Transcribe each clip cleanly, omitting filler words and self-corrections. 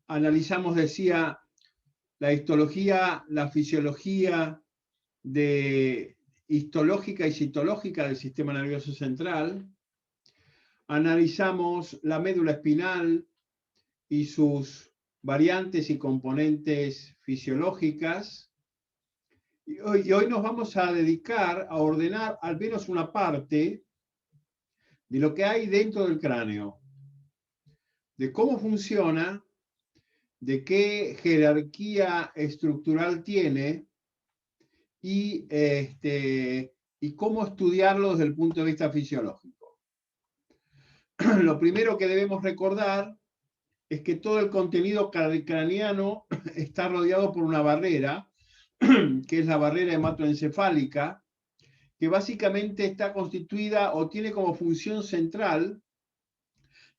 analizamos, decía, la histología, la fisiología histológica y citológica del sistema nervioso central. Analizamos la médula espinal y sus variantes y componentes fisiológicas. Y hoy nos vamos a dedicar a ordenar al menos una parte de lo que hay dentro del cráneo, de cómo funciona, de qué jerarquía estructural tiene y cómo estudiarlo desde el punto de vista fisiológico. Lo primero que debemos recordar es que todo el contenido craneano está rodeado por una barrera, que es la barrera hematoencefálica, que básicamente está constituida o tiene como función central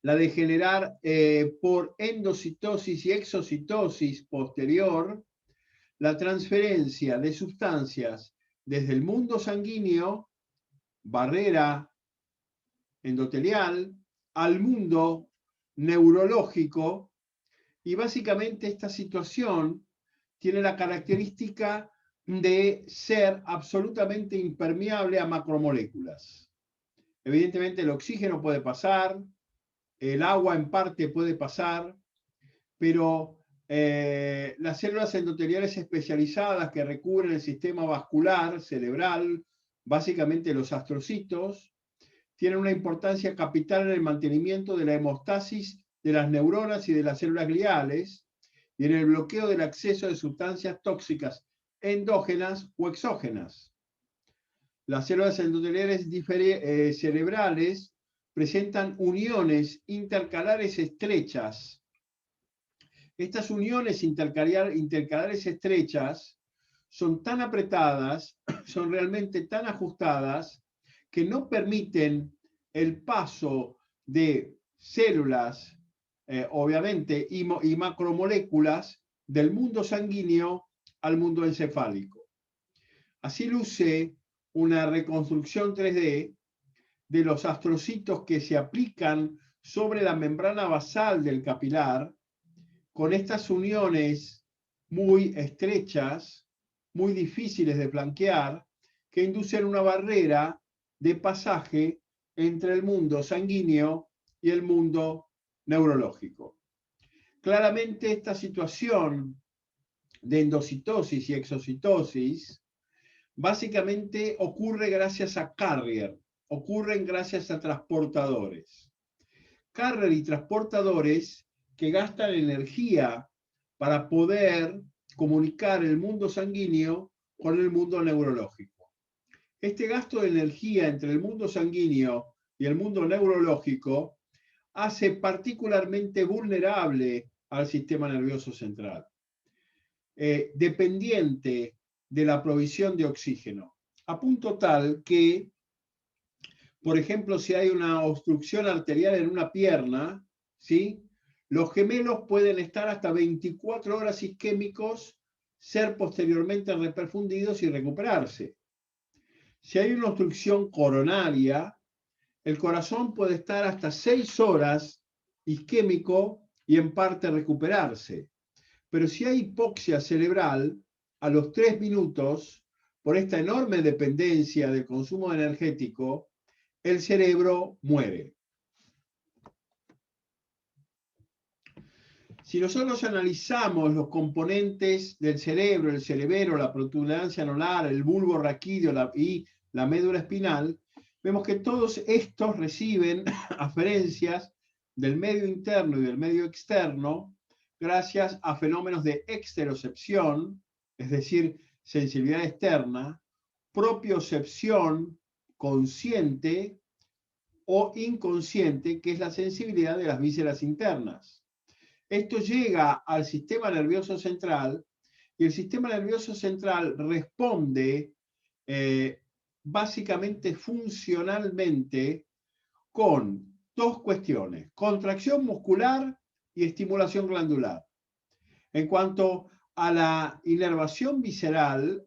la de generar por endocitosis y exocitosis posterior la transferencia de sustancias desde el mundo sanguíneo, barrera endotelial, al mundo neurológico, y básicamente esta situación tiene la característica de ser absolutamente impermeable a macromoléculas. Evidentemente el oxígeno puede pasar, el agua en parte puede pasar, pero las células endoteliales especializadas que recubren el sistema vascular cerebral, básicamente los astrocitos, tienen una importancia capital en el mantenimiento de la hemostasis de las neuronas y de las células gliales y en el bloqueo del acceso de sustancias tóxicas endógenas o exógenas. Las células endoteliales cerebrales presentan uniones intercalares estrechas. Estas uniones intercalares estrechas son tan apretadas, son realmente tan ajustadas, que no permiten el paso de células, obviamente, y macromoléculas del mundo sanguíneo al mundo encefálico. Así luce una reconstrucción 3D de los astrocitos que se aplican sobre la membrana basal del capilar, con estas uniones muy estrechas, muy difíciles de flanquear, que inducen una barrera de pasaje entre el mundo sanguíneo y el mundo neurológico. Claramente esta situación de endocitosis y exocitosis básicamente ocurre gracias a carrier, ocurren gracias a transportadores. Carrier y transportadores que gastan energía para poder comunicar el mundo sanguíneo con el mundo neurológico. Este gasto de energía entre el mundo sanguíneo y el mundo neurológico hace particularmente vulnerable al sistema nervioso central, dependiente de la provisión de oxígeno, a punto tal que, por ejemplo, si hay una obstrucción arterial en una pierna, ¿sí?, los gemelos pueden estar hasta 24 horas isquémicos, ser posteriormente reperfundidos y recuperarse. Si hay una obstrucción coronaria, el corazón puede estar hasta 6 horas isquémico y en parte recuperarse. Pero si hay hipoxia cerebral, a los 3 minutos, por esta enorme dependencia del consumo energético, el cerebro muere. Si nosotros analizamos los componentes del cerebro, el cerebelo, la protuberancia anular, el bulbo raquídeo y la médula espinal, vemos que todos estos reciben aferencias del medio interno y del medio externo gracias a fenómenos de exterocepción, es decir, sensibilidad externa, propiocepción consciente o inconsciente, que es la sensibilidad de las vísceras internas. Esto llega al sistema nervioso central y el sistema nervioso central responde básicamente funcionalmente con dos cuestiones: contracción muscular y estimulación glandular. En cuanto a la inervación visceral,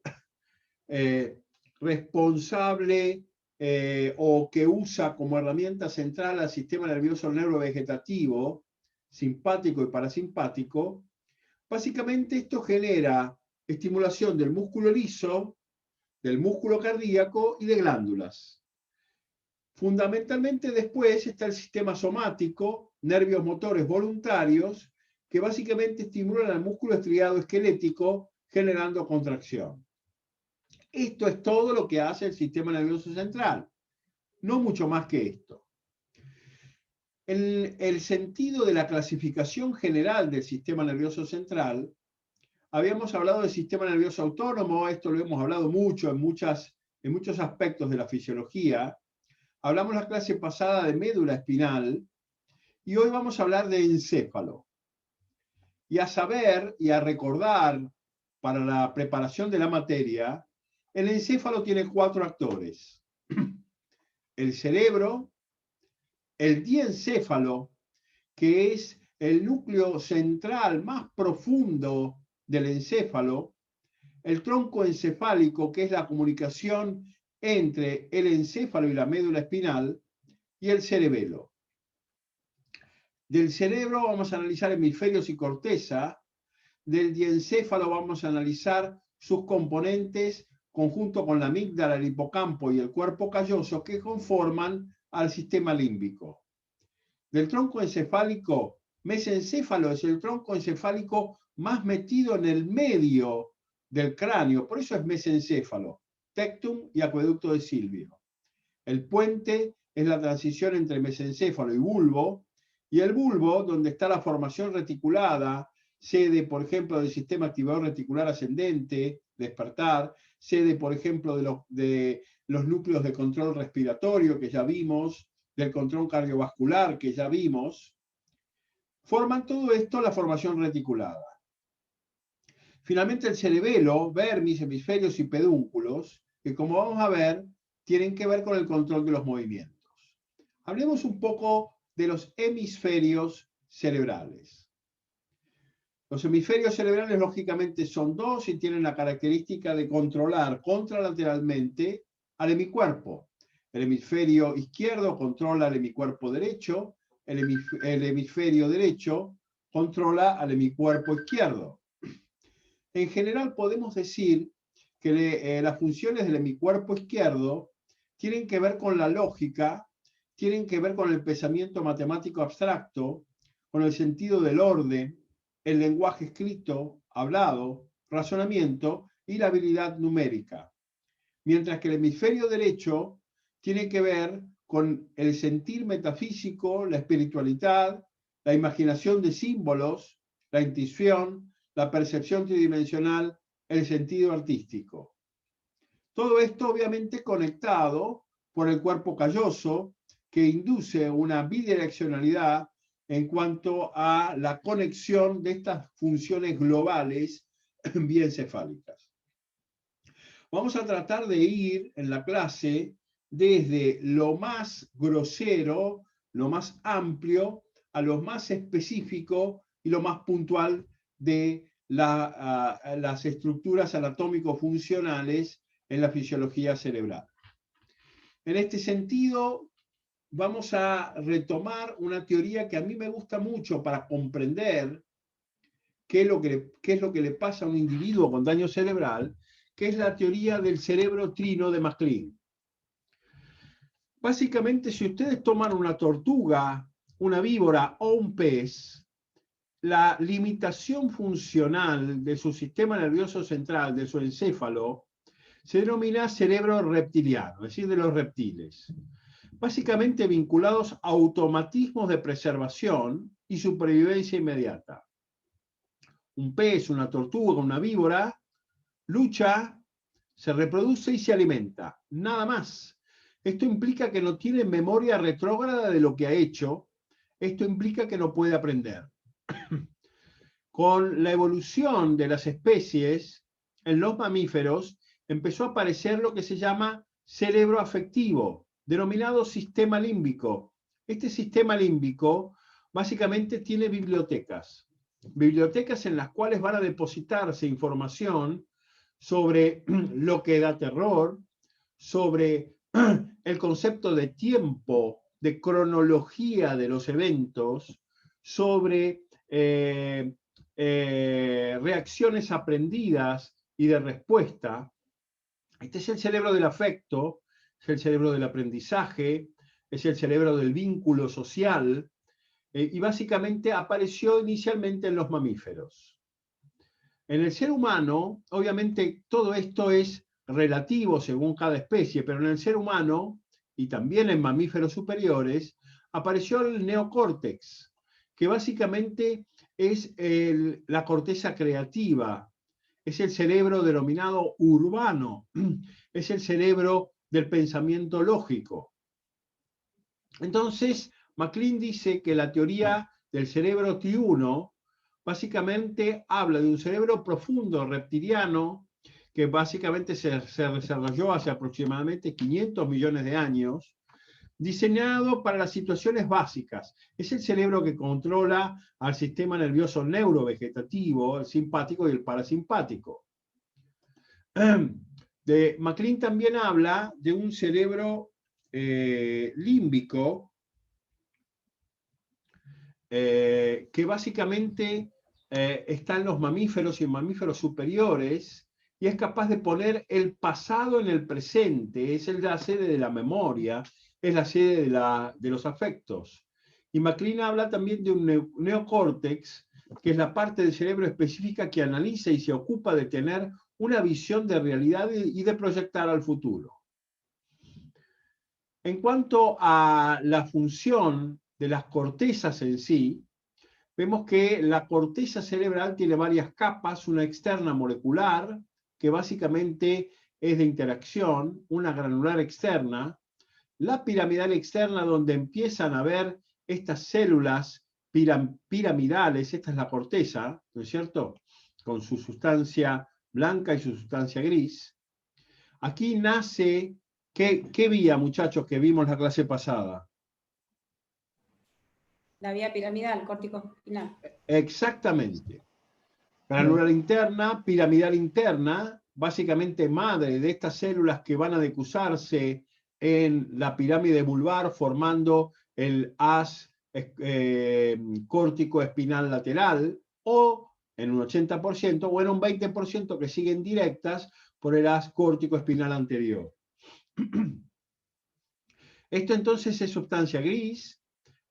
responsable o que usa como herramienta central al sistema nervioso neurovegetativo, simpático y parasimpático, básicamente esto genera estimulación del músculo liso, del músculo cardíaco y de glándulas. Fundamentalmente después está el sistema somático, nervios motores voluntarios, que básicamente estimulan al músculo estriado esquelético generando contracción. Esto es todo lo que hace el sistema nervioso central, no mucho más que esto. En el sentido de la clasificación general del sistema nervioso central, habíamos hablado del sistema nervioso autónomo, esto lo hemos hablado mucho en muchos aspectos de la fisiología. Hablamos la clase pasada de médula espinal y hoy vamos a hablar de encéfalo. Y a saber y a recordar para la preparación de la materia, el encéfalo tiene 4 actores. El cerebro, el diencéfalo, que es el núcleo central más profundo del encéfalo, el tronco encefálico, que es la comunicación entre el encéfalo y la médula espinal, y el cerebelo. Del cerebro vamos a analizar hemisferios y corteza, del diencéfalo vamos a analizar sus componentes conjunto con la amígdala, el hipocampo y el cuerpo calloso que conforman al sistema límbico. Del tronco encefálico, mesencéfalo es el tronco encefálico más metido en el medio del cráneo, por eso es mesencéfalo, tectum y acueducto de Silvio. El puente es la transición entre mesencéfalo y bulbo, y el bulbo, donde está la formación reticulada, sede, por ejemplo, del sistema activador reticular ascendente, despertar, sede, por ejemplo, de los núcleos de control respiratorio que ya vimos, del control cardiovascular que ya vimos, forman todo esto la formación reticulada. Finalmente el cerebelo, vermis, hemisferios y pedúnculos, que como vamos a ver, tienen que ver con el control de los movimientos. Hablemos un poco de los hemisferios cerebrales. Los hemisferios cerebrales lógicamente son 2 y tienen la característica de controlar contralateralmente al hemicuerpo. El hemisferio izquierdo controla al hemicuerpo derecho, el hemisferio derecho controla al hemicuerpo izquierdo. En general podemos decir que las funciones del hemicuerpo izquierdo tienen que ver con la lógica, tienen que ver con el pensamiento matemático abstracto, con el sentido del orden, el lenguaje escrito, hablado, razonamiento y la habilidad numérica. Mientras que el hemisferio derecho tiene que ver con el sentir metafísico, la espiritualidad, la imaginación de símbolos, la intuición, la percepción tridimensional, el sentido artístico. Todo esto obviamente conectado por el cuerpo calloso, que induce una bidireccionalidad en cuanto a la conexión de estas funciones globales biencefálicas. Vamos a tratar de ir en la clase desde lo más grosero, lo más amplio, a lo más específico y lo más puntual de las estructuras anatómico-funcionales en la fisiología cerebral. En este sentido, vamos a retomar una teoría que a mí me gusta mucho para comprender qué es lo que le pasa a un individuo con daño cerebral, que es la teoría del cerebro trino de MacLean. Básicamente, si ustedes toman una tortuga, una víbora o un pez, la limitación funcional de su sistema nervioso central, de su encéfalo, se denomina cerebro reptiliano, es decir, de los reptiles, básicamente vinculados a automatismos de preservación y supervivencia inmediata. Un pez, una tortuga, una víbora, lucha, se reproduce y se alimenta, nada más. Esto implica que no tiene memoria retrógrada de lo que ha hecho, esto implica que no puede aprender. Con la evolución de las especies, en los mamíferos empezó a aparecer lo que se llama cerebro afectivo, denominado sistema límbico. Este sistema límbico básicamente tiene bibliotecas en las cuales van a depositarse información sobre lo que da terror, sobre el concepto de tiempo, de cronología de los eventos, sobre reacciones aprendidas y de respuesta. Este es el cerebro del afecto, es el cerebro del aprendizaje, es el cerebro del vínculo social, y básicamente apareció inicialmente en los mamíferos. En el ser humano, obviamente todo esto es relativo según cada especie, pero en el ser humano, y también en mamíferos superiores, apareció el neocórtex, que básicamente es la corteza creativa, es el cerebro denominado urbano, es el cerebro del pensamiento lógico. Entonces, MacLean dice que la teoría del cerebro T1 básicamente habla de un cerebro profundo reptiliano que básicamente se desarrolló hace aproximadamente 500 millones de años, diseñado para las situaciones básicas. Es el cerebro que controla al sistema nervioso neurovegetativo, el simpático y el parasimpático. MacLean también habla de un cerebro límbico que básicamente está en los mamíferos y en mamíferos superiores y es capaz de poner el pasado en el presente, es la sede de la memoria, es la sede de los afectos. Y MacLean habla también de un neocórtex, que es la parte del cerebro específica que analiza y se ocupa de tener una visión de realidad y de proyectar al futuro. En cuanto a la función de las cortezas en sí, vemos que la corteza cerebral tiene varias capas, una externa molecular, que básicamente es de interacción, una granular externa, la piramidal externa, donde empiezan a ver estas células piramidales, esta es la corteza, ¿no es cierto?, con su sustancia blanca y su sustancia gris. Aquí nace, ¿qué vía, muchachos, que vimos la clase pasada? La vía piramidal, córtico espinal. Exactamente. Granular interna, piramidal interna, básicamente madre de estas células que van a decusarse en la pirámide vulvar formando el haz córtico espinal lateral, o en un 80% o en un 20% que siguen directas por el haz córtico espinal anterior. Esto entonces es sustancia gris,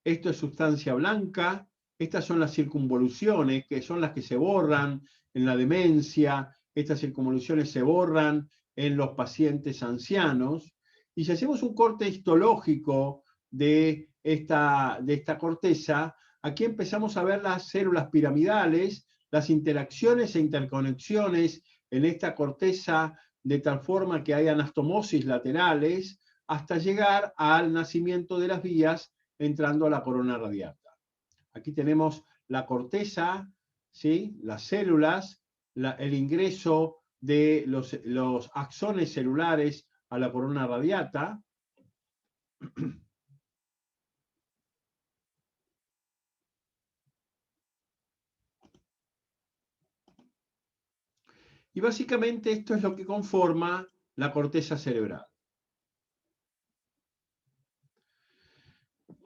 esto es sustancia blanca, estas son las circunvoluciones, que son las que se borran en la demencia, estas circunvoluciones se borran en los pacientes ancianos, y si hacemos un corte histológico de esta corteza, aquí empezamos a ver las células piramidales, las interacciones e interconexiones en esta corteza, de tal forma que hay anastomosis laterales, hasta llegar al nacimiento de las vías entrando a la corona radiata. Aquí tenemos la corteza, ¿sí?, las células, el ingreso de los axones celulares a la corona radiata. Y básicamente esto es lo que conforma la corteza cerebral.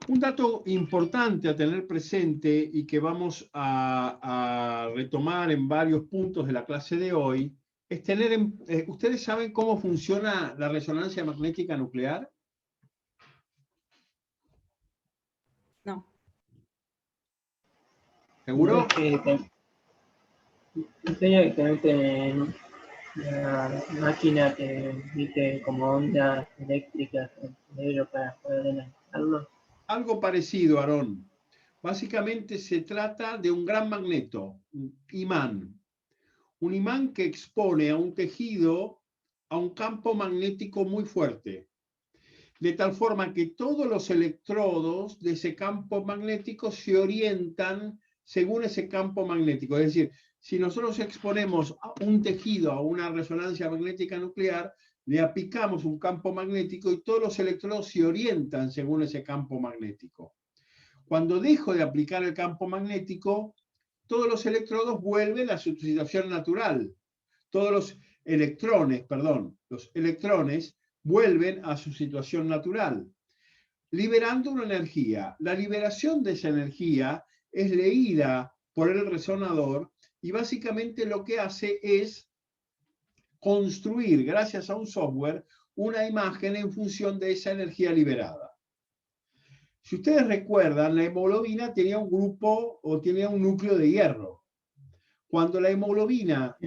Un dato importante a tener presente y que vamos a retomar en varios puntos de la clase de hoy es tener ¿ustedes saben cómo funciona la resonancia magnética nuclear? No. ¿Seguro? Directamente la máquina que emite como ondas eléctricas el cerebro para poder analizarlo. Algo parecido, Aarón. Básicamente se trata de un gran magneto, un imán. Un imán que expone a un tejido a un campo magnético muy fuerte, de tal forma que todos los electrodos de ese campo magnético se orientan según ese campo magnético. Es decir, si nosotros exponemos a un tejido a una resonancia magnética nuclear, le aplicamos un campo magnético y todos los electrodos se orientan según ese campo magnético. Cuando dejo de aplicar el campo magnético, todos los electrodos vuelven a su situación natural. Todos los electrones vuelven a su situación natural, liberando una energía. La liberación de esa energía es leída por el resonador y básicamente lo que hace es construir, gracias a un software, una imagen en función de esa energía liberada. Si ustedes recuerdan, la hemoglobina tenía un grupo o tenía un núcleo de hierro. Cuando la hemoglobina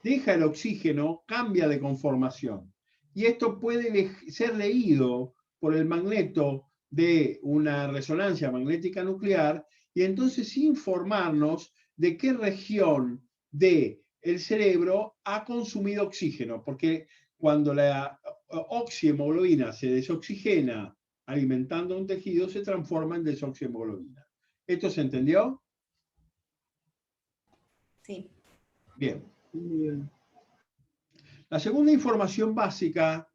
deja el oxígeno, cambia de conformación. Y esto puede ser leído por el magneto de una resonancia magnética nuclear y entonces informarnos de qué región del cerebro ha consumido oxígeno, porque cuando la oxihemoglobina se desoxigena alimentando un tejido, se transforma en desoxihemoglobina. ¿Esto se entendió? Sí. Bien. Bien. La segunda información básica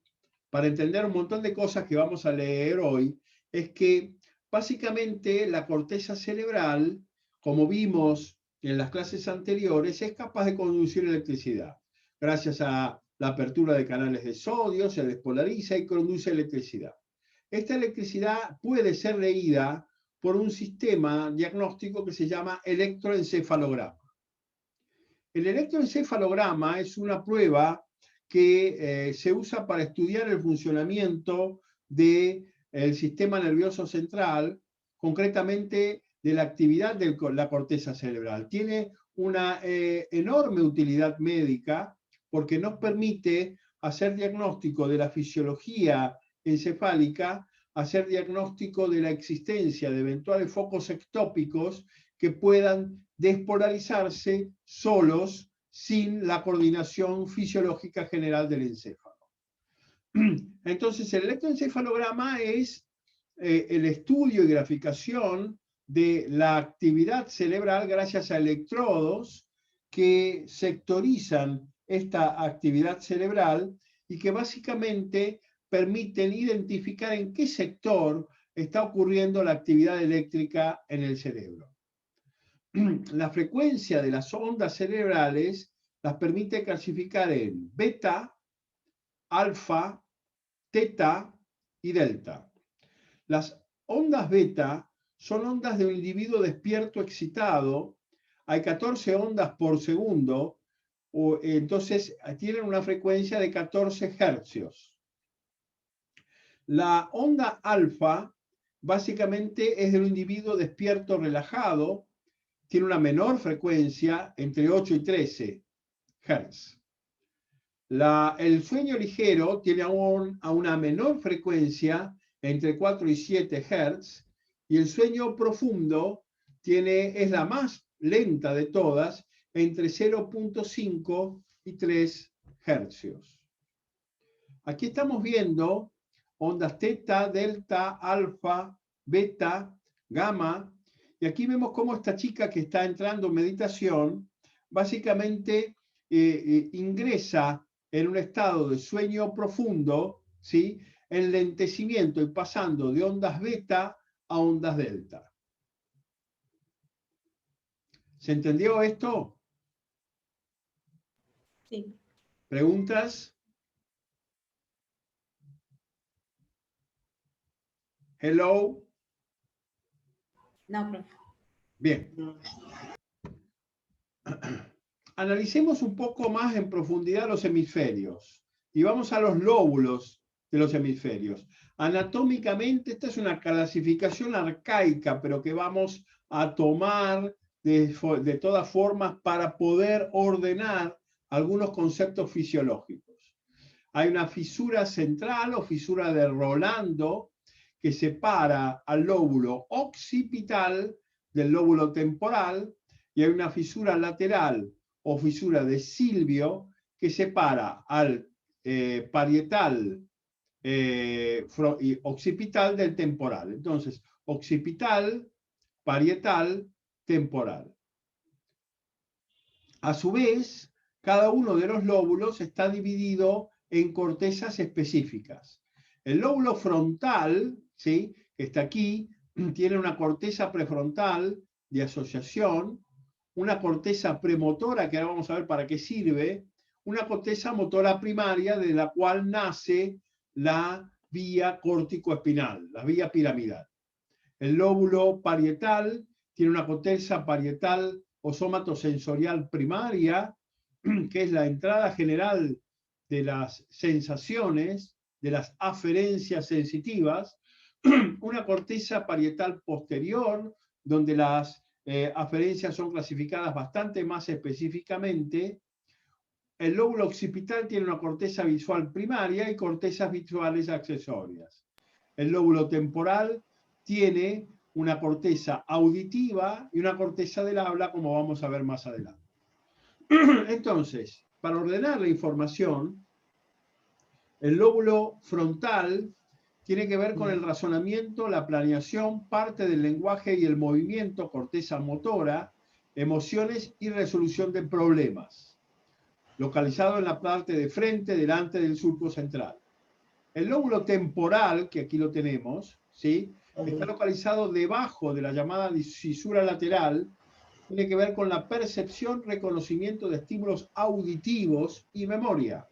para entender un montón de cosas que vamos a leer hoy es que básicamente la corteza cerebral, como vimos en las clases anteriores, es capaz de conducir electricidad. Gracias a la apertura de canales de sodio, se despolariza y conduce electricidad. Esta electricidad puede ser leída por un sistema diagnóstico que se llama electroencefalograma. El electroencefalograma es una prueba que se usa para estudiar el funcionamiento del sistema nervioso central, concretamente de la actividad de la corteza cerebral. Tiene una enorme utilidad médica porque nos permite hacer diagnóstico de la fisiología encefálica, hacer diagnóstico de la existencia de eventuales focos ectópicos que puedan despolarizarse solos sin la coordinación fisiológica general del encéfalo. Entonces, el electroencefalograma es el estudio y graficación de la actividad cerebral gracias a electrodos que sectorizan esta actividad cerebral y que básicamente permiten identificar en qué sector está ocurriendo la actividad eléctrica en el cerebro. La frecuencia de las ondas cerebrales las permite clasificar en beta, alfa, teta y delta. Las ondas beta son ondas de un individuo despierto excitado. Hay 14 ondas por segundo, entonces tienen una frecuencia de 14 hercios. La onda alfa básicamente es de un individuo despierto relajado, tiene una menor frecuencia, entre 8 y 13 Hz. El sueño ligero tiene a una menor frecuencia, entre 4 y 7 Hz, y el sueño profundo es la más lenta de todas, entre 0.5 y 3 Hz. Aquí estamos viendo ondas teta, delta, alfa, beta, gamma, y aquí vemos cómo esta chica que está entrando en meditación, básicamente ingresa en un estado de sueño profundo, ¿sí? Enlentecimiento y pasando de ondas beta a ondas delta. ¿Se entendió esto? Sí. ¿Preguntas? Hello. No, profe. Bien. Analicemos un poco más en profundidad los hemisferios y vamos a los lóbulos de los hemisferios. Anatómicamente esta es una clasificación arcaica, pero que vamos a tomar de todas formas para poder ordenar algunos conceptos fisiológicos. Hay una fisura central o fisura de Rolando que separa al lóbulo occipital del lóbulo temporal y hay una fisura lateral o fisura de Silvio que separa al parietal y occipital del temporal. Entonces, occipital, parietal, temporal. A su vez, cada uno de los lóbulos está dividido en cortezas específicas. El lóbulo frontal, ¿sí?, que está aquí, tiene una corteza prefrontal de asociación, una corteza premotora, que ahora vamos a ver para qué sirve, una corteza motora primaria de la cual nace la vía córtico-espinal, la vía piramidal. El lóbulo parietal tiene una corteza parietal o somatosensorial primaria, que es la entrada general de las sensaciones, de las aferencias sensitivas, una corteza parietal posterior, donde las aferencias son clasificadas bastante más específicamente. El lóbulo occipital tiene una corteza visual primaria y cortezas visuales accesorias. El lóbulo temporal tiene una corteza auditiva y una corteza del habla, como vamos a ver más adelante. Entonces, para ordenar la información, el lóbulo frontal tiene que ver con el razonamiento, la planeación, parte del lenguaje y el movimiento, corteza motora, emociones y resolución de problemas. Localizado en la parte de frente, delante del surco central. El lóbulo temporal, que aquí lo tenemos, ¿sí? Está localizado debajo de la llamada cisura lateral, tiene que ver con la percepción, reconocimiento de estímulos auditivos y memoria.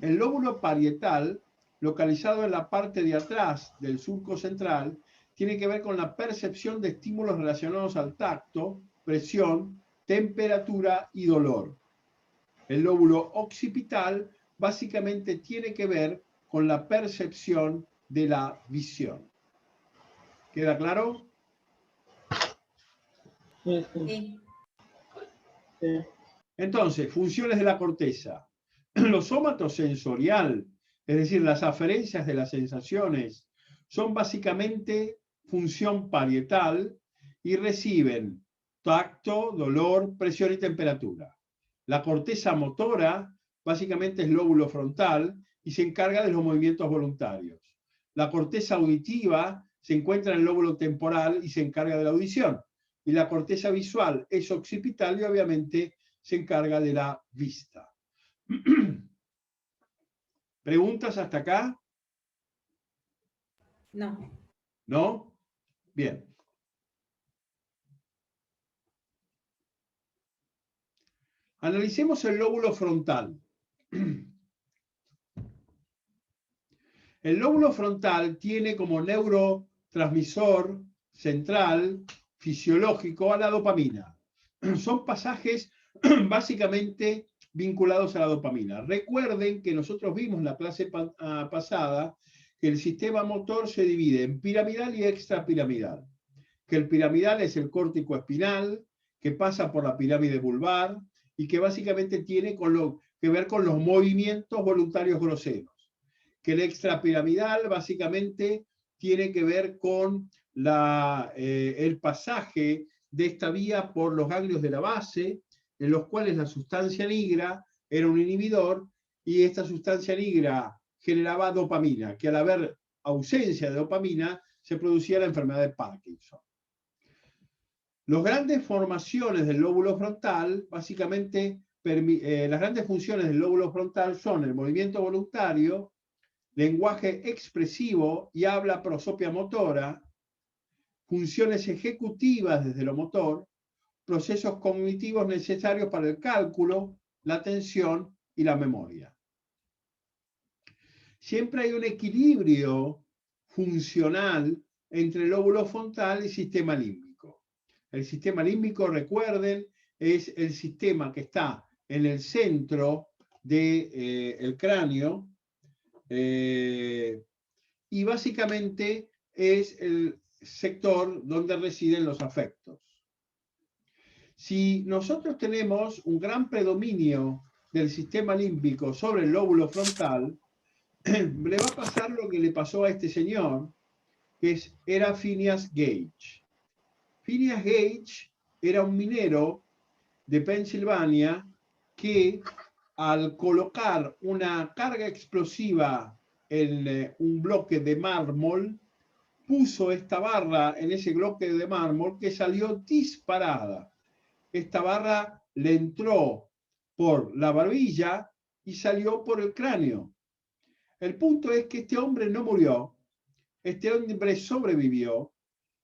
El lóbulo parietal, localizado en la parte de atrás del surco central, tiene que ver con la percepción de estímulos relacionados al tacto, presión, temperatura y dolor. El lóbulo occipital básicamente tiene que ver con la percepción de la visión. ¿Queda claro? Sí. Sí. Sí. Entonces, funciones de la corteza. Lo somatosensorial, es decir, las aferencias de las sensaciones, son básicamente función parietal y reciben tacto, dolor, presión y temperatura. La corteza motora básicamente es lóbulo frontal y se encarga de los movimientos voluntarios. La corteza auditiva se encuentra en el lóbulo temporal y se encarga de la audición. Y la corteza visual es occipital y obviamente se encarga de la vista. ¿Preguntas hasta acá? No. ¿No? Bien. Analicemos el lóbulo frontal. El lóbulo frontal tiene como neurotransmisor central fisiológico a la dopamina. Son pasajes básicamente vinculados a la dopamina. Recuerden que nosotros vimos en la clase pasada que el sistema motor se divide en piramidal y extrapiramidal. Que el piramidal es el córtico espinal, que pasa por la pirámide vulvar y que básicamente tiene que ver con los movimientos voluntarios groseros. Que el extrapiramidal básicamente tiene que ver con el pasaje de esta vía por los ganglios de la base, en los cuales la sustancia negra era un inhibidor y esta sustancia negra generaba dopamina, que al haber ausencia de dopamina se producía la enfermedad de Parkinson. Las grandes formaciones del lóbulo frontal, básicamente, las grandes funciones del lóbulo frontal son el movimiento voluntario, lenguaje expresivo y habla prosopia motora, funciones ejecutivas desde lo motor, procesos cognitivos necesarios para el cálculo, la atención y la memoria. Siempre hay un equilibrio funcional entre el lóbulo frontal y sistema límbico. El sistema límbico, recuerden, es el sistema que está en el centro del cráneo, y básicamente es el sector donde residen los afectos. Si nosotros tenemos un gran predominio del sistema límbico sobre el lóbulo frontal, le va a pasar lo que le pasó a este señor, que era Phineas Gage. Phineas Gage era un minero de Pensilvania que al colocar una carga explosiva en un bloque de mármol, puso esta barra en ese bloque de mármol que salió disparada. Esta barra le entró por la barbilla y salió por el cráneo. El punto es que este hombre no murió, este hombre sobrevivió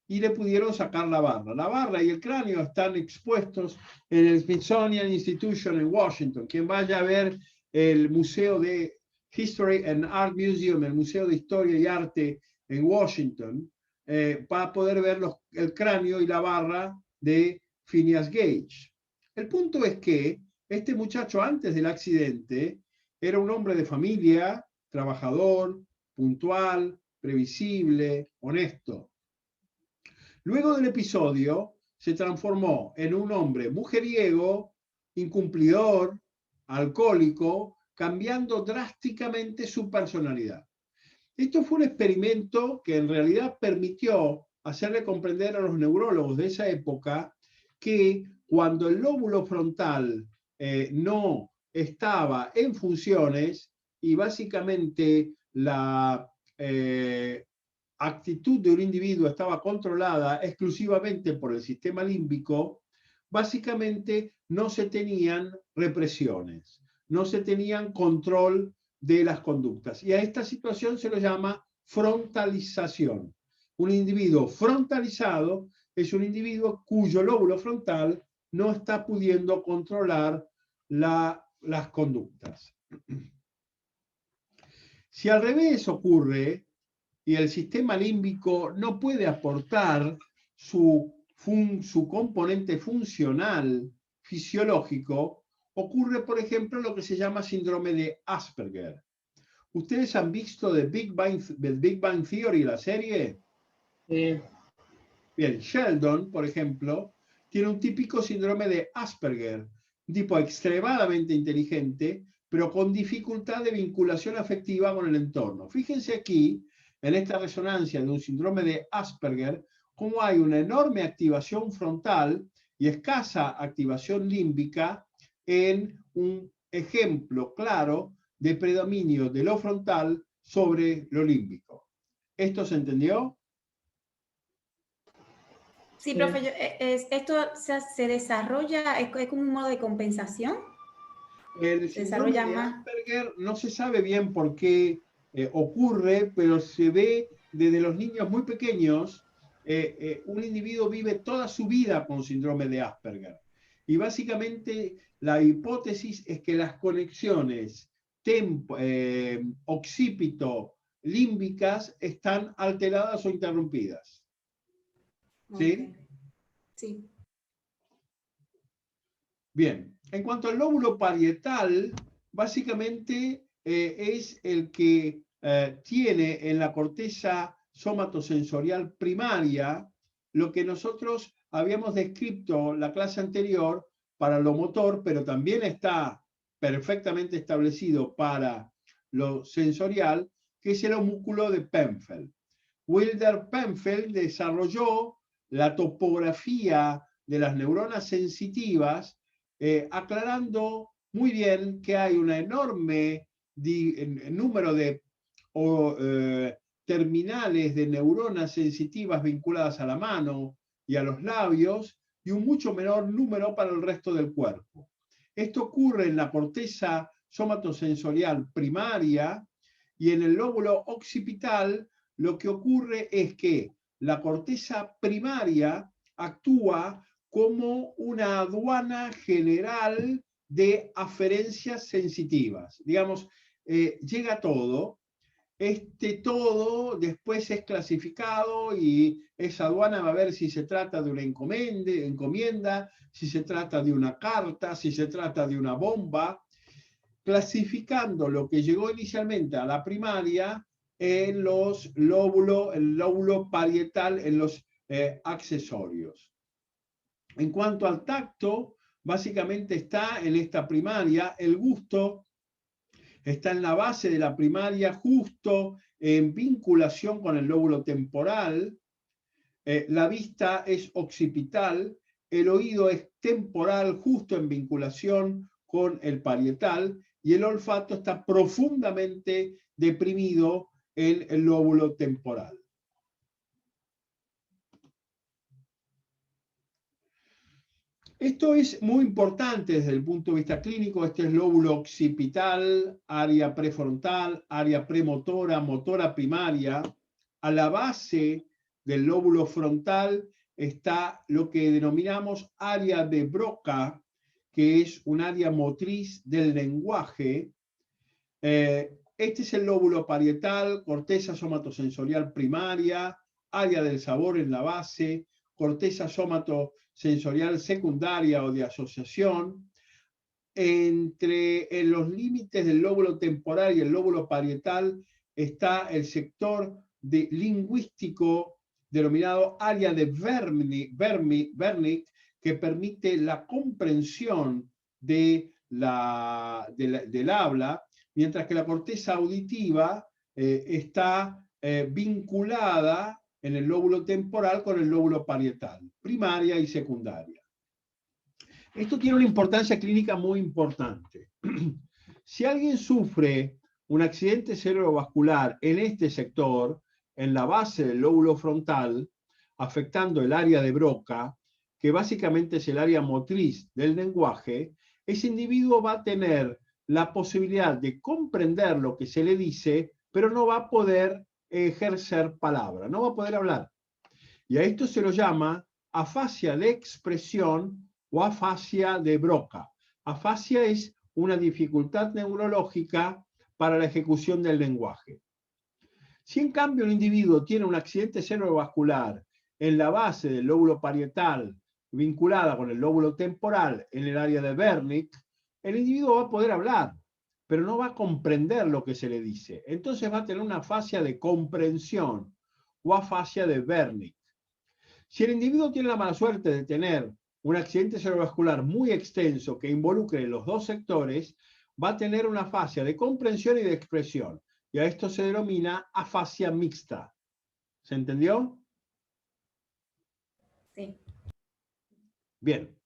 y le pudieron sacar la barra. La barra y el cráneo están expuestos en el Smithsonian Institution en Washington. Quien vaya a ver el Museo de History and Art Museum, el Museo de Historia y Arte en Washington, para poder ver el cráneo y la barra de Phineas Gage. El punto es que este muchacho antes del accidente era un hombre de familia, trabajador, puntual, previsible, honesto. Luego del episodio se transformó en un hombre mujeriego, incumplidor, alcohólico, cambiando drásticamente su personalidad. Esto fue un experimento que en realidad permitió hacerle comprender a los neurólogos de esa época que cuando el lóbulo frontal no estaba en funciones y básicamente la actitud de un individuo estaba controlada exclusivamente por el sistema límbico, básicamente no se tenían represiones, no se tenían control de las conductas. Y a esta situación se lo llama frontalización. Un individuo frontalizado es un individuo cuyo lóbulo frontal no está pudiendo controlar las conductas. Si al revés ocurre y el sistema límbico no puede aportar su componente funcional fisiológico, ocurre, por ejemplo, lo que se llama síndrome de Asperger. ¿Ustedes han visto The Big Bang Theory, la serie? Sí. Bien, Sheldon, por ejemplo, tiene un típico síndrome de Asperger, un tipo extremadamente inteligente, pero con dificultad de vinculación afectiva con el entorno. Fíjense aquí, en esta resonancia de un síndrome de Asperger, cómo hay una enorme activación frontal y escasa activación límbica en un ejemplo claro de predominio de lo frontal sobre lo límbico. ¿Esto se entendió? Sí, profe, esto se desarrolla, es como un modo de compensación. El síndrome de Asperger no se sabe bien por qué ocurre, pero se ve desde los niños muy pequeños. Un individuo vive toda su vida con síndrome de Asperger. Y básicamente la hipótesis es que las conexiones occipito-límbicas están alteradas o interrumpidas. ¿Sí? Okay. Sí. Bien, en cuanto al lóbulo parietal, básicamente es el que tiene en la corteza somatosensorial primaria lo que nosotros habíamos descrito la clase anterior para lo motor, pero también está perfectamente establecido para lo sensorial, que es el homúnculo de Penfield. Wilder Penfield desarrolló la topografía de las neuronas sensitivas, aclarando muy bien que hay un enorme número de terminales de neuronas sensitivas vinculadas a la mano y a los labios, y un mucho menor número para el resto del cuerpo. Esto ocurre en la corteza somatosensorial primaria, y en el lóbulo occipital lo que ocurre es que la corteza primaria actúa como una aduana general de aferencias sensitivas. Digamos, llega todo, todo después es clasificado y esa aduana va a ver si se trata de una encomienda, si se trata de una carta, si se trata de una bomba, clasificando lo que llegó inicialmente a la primaria en el lóbulo parietal, en los accesorios. En cuanto al tacto, básicamente está en esta primaria. El gusto está en la base de la primaria, justo en vinculación con el lóbulo temporal. La vista es occipital. El oído es temporal, justo en vinculación con el parietal. Y el olfato está profundamente deprimido en el lóbulo temporal. Esto es muy importante desde el punto de vista clínico. Este es lóbulo occipital, área prefrontal, área premotora, motora primaria. A la base del lóbulo frontal está lo que denominamos área de Broca, que es un área motriz del lenguaje. Este es el lóbulo parietal, corteza somatosensorial primaria, área del sabor en la base, corteza somatosensorial secundaria o de asociación. En los límites del lóbulo temporal y el lóbulo parietal está el sector lingüístico denominado área de Wernicke, que permite la comprensión del habla, mientras que la corteza auditiva está vinculada en el lóbulo temporal con el lóbulo parietal, primaria y secundaria. Esto tiene una importancia clínica muy importante. Si alguien sufre un accidente cerebrovascular en este sector, en la base del lóbulo frontal, afectando el área de Broca, que básicamente es el área motriz del lenguaje, ese individuo va a tener la posibilidad de comprender lo que se le dice, pero no va a poder ejercer palabra, no va a poder hablar. Y a esto se lo llama afasia de expresión o afasia de Broca. Afasia es una dificultad neurológica para la ejecución del lenguaje. Si en cambio el individuo tiene un accidente cerebrovascular en la base del lóbulo parietal vinculada con el lóbulo temporal en el área de Wernicke, el individuo va a poder hablar, pero no va a comprender lo que se le dice. Entonces va a tener una afasia de comprensión o afasia de Wernicke. Si el individuo tiene la mala suerte de tener un accidente cerebrovascular muy extenso que involucre los dos sectores, va a tener una afasia de comprensión y de expresión. Y a esto se denomina afasia mixta. ¿Se entendió? Sí. Bien.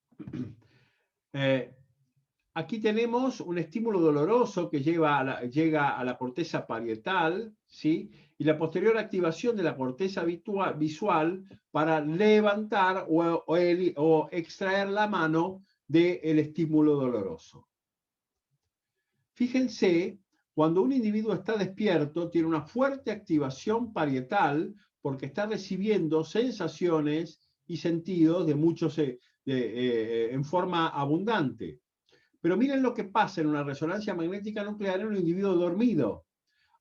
Aquí tenemos un estímulo doloroso que llega a la corteza parietal, ¿sí? Y la posterior activación de la corteza visual para levantar o extraer la mano del estímulo doloroso. Fíjense, cuando un individuo está despierto, tiene una fuerte activación parietal porque está recibiendo sensaciones y sentidos de muchos en forma abundante. Pero miren lo que pasa en una resonancia magnética nuclear en un individuo dormido.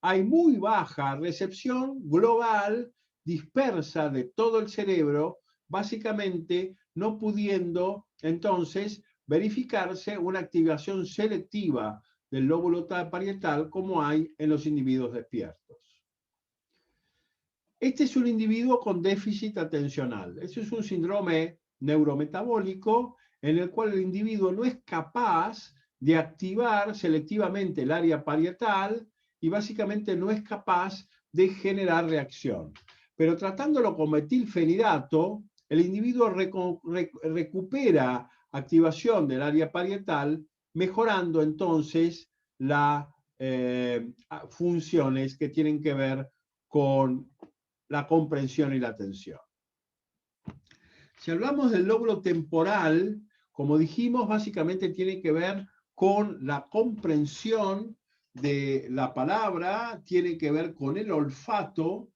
Hay muy baja recepción global, dispersa de todo el cerebro, básicamente no pudiendo entonces verificarse una activación selectiva del lóbulo parietal como hay en los individuos despiertos. Este es un individuo con déficit atencional. Este es un síndrome neurometabólico en el cual el individuo no es capaz de activar selectivamente el área parietal y básicamente no es capaz de generar reacción. Pero tratándolo con metilfenidato, el individuo recupera activación del área parietal, mejorando entonces las funciones que tienen que ver con la comprensión y la atención. Si hablamos del lóbulo temporal, como dijimos, básicamente tiene que ver con la comprensión de la palabra, tiene que ver con el olfato,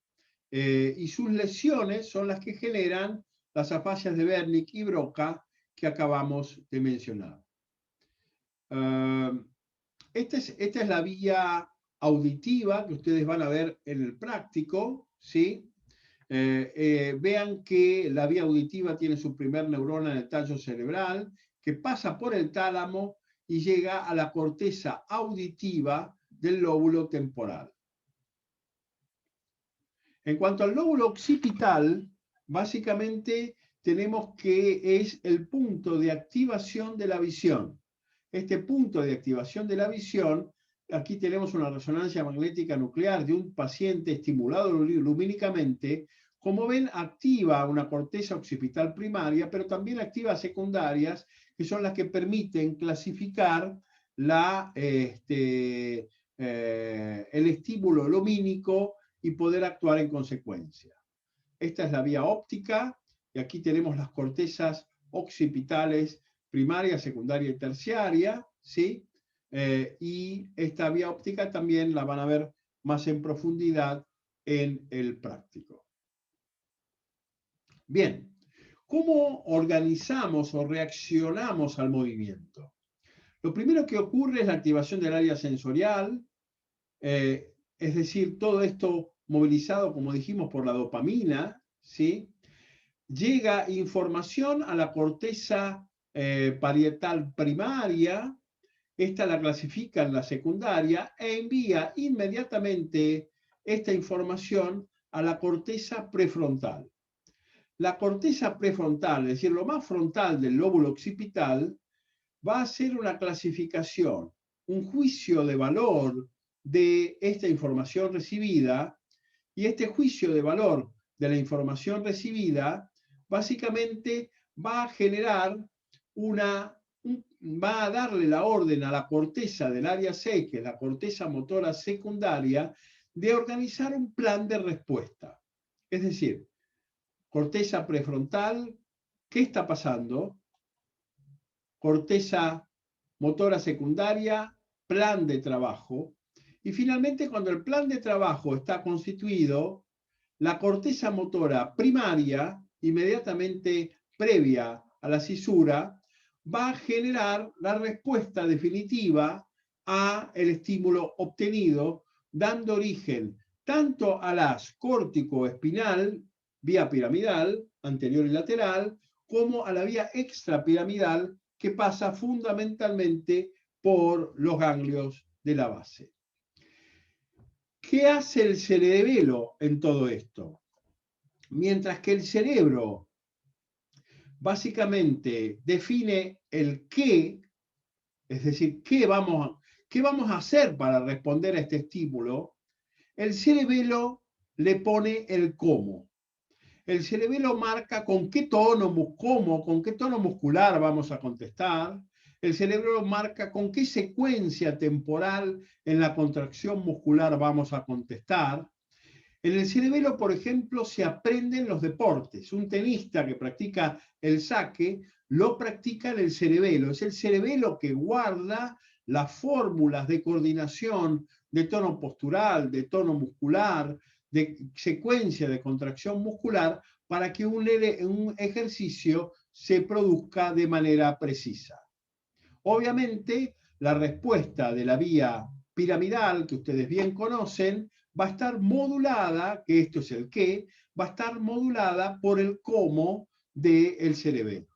y sus lesiones son las que generan las afasias de Wernicke y Broca que acabamos de mencionar. Esta es la vía auditiva que ustedes van a ver en el práctico, ¿sí? Vean que la vía auditiva tiene su primer neurona en el tallo cerebral, que pasa por el tálamo y llega a la corteza auditiva del lóbulo temporal. En cuanto al lóbulo occipital, básicamente tenemos que es el punto de activación de la visión. Este punto de activación de la visión, aquí tenemos una resonancia magnética nuclear de un paciente estimulado lumínicamente. Como ven, activa una corteza occipital primaria, pero también activa secundarias, que son las que permiten clasificar el estímulo lumínico y poder actuar en consecuencia. Esta es la vía óptica, y aquí tenemos las cortezas occipitales primaria, secundaria y terciaria, ¿sí? Y esta vía óptica también la van a ver más en profundidad en el práctico. Bien, ¿cómo organizamos o reaccionamos al movimiento? Lo primero que ocurre es la activación del área sensorial, es decir, todo esto movilizado, como dijimos, por la dopamina, ¿sí? Llega información a la corteza parietal primaria, esta la clasifica en la secundaria e envía inmediatamente esta información a la corteza prefrontal. La corteza prefrontal, es decir, lo más frontal del lóbulo occipital, va a hacer una clasificación, un juicio de valor de esta información recibida, y este juicio de valor de la información recibida básicamente va a generar va a darle la orden a la corteza del área C, que es la corteza motora secundaria, de organizar un plan de respuesta. Es decir, corteza prefrontal, ¿qué está pasando? Corteza motora secundaria, plan de trabajo. Y finalmente, cuando el plan de trabajo está constituido, la corteza motora primaria, inmediatamente previa a la cisura, va a generar la respuesta definitiva a el estímulo obtenido, dando origen tanto a las córtico-espinal, vía piramidal, anterior y lateral, como a la vía extrapiramidal, que pasa fundamentalmente por los ganglios de la base. ¿Qué hace el cerebelo en todo esto? Mientras que el cerebro básicamente define el qué, es decir, qué vamos a hacer para responder a este estímulo, el cerebelo le pone el cómo. El cerebelo marca con qué tono muscular vamos a contestar. El cerebro marca con qué secuencia temporal en la contracción muscular vamos a contestar. En el cerebelo, por ejemplo, se aprenden los deportes. Un tenista que practica el saque lo practica en el cerebelo. Es el cerebelo que guarda las fórmulas de coordinación, de tono postural, de tono muscular, de secuencia de contracción muscular, para que un ejercicio se produzca de manera precisa. Obviamente, la respuesta de la vía piramidal, que ustedes bien conocen, va a estar modulada, que esto es el qué, va a estar modulada por el cómo del cerebelo.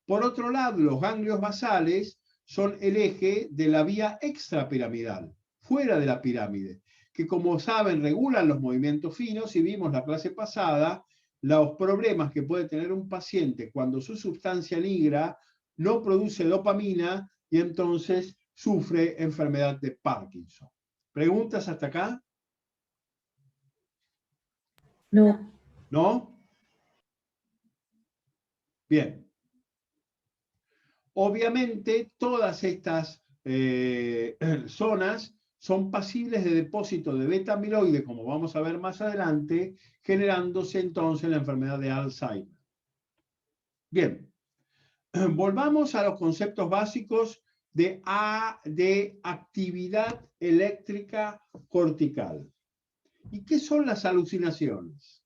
Por otro lado, los ganglios basales son el eje de la vía extrapiramidal, fuera de la pirámide, que como saben regulan los movimientos finos, y vimos la clase pasada los problemas que puede tener un paciente cuando su sustancia negra no produce dopamina y entonces sufre enfermedad de Parkinson. ¿Preguntas hasta acá? No. ¿No? Bien. Obviamente, todas estas zonas son pasibles de depósito de beta amiloide, como vamos a ver más adelante, generándose entonces la enfermedad de Alzheimer. Bien, volvamos a los conceptos básicos de actividad eléctrica cortical. ¿Y qué son las alucinaciones?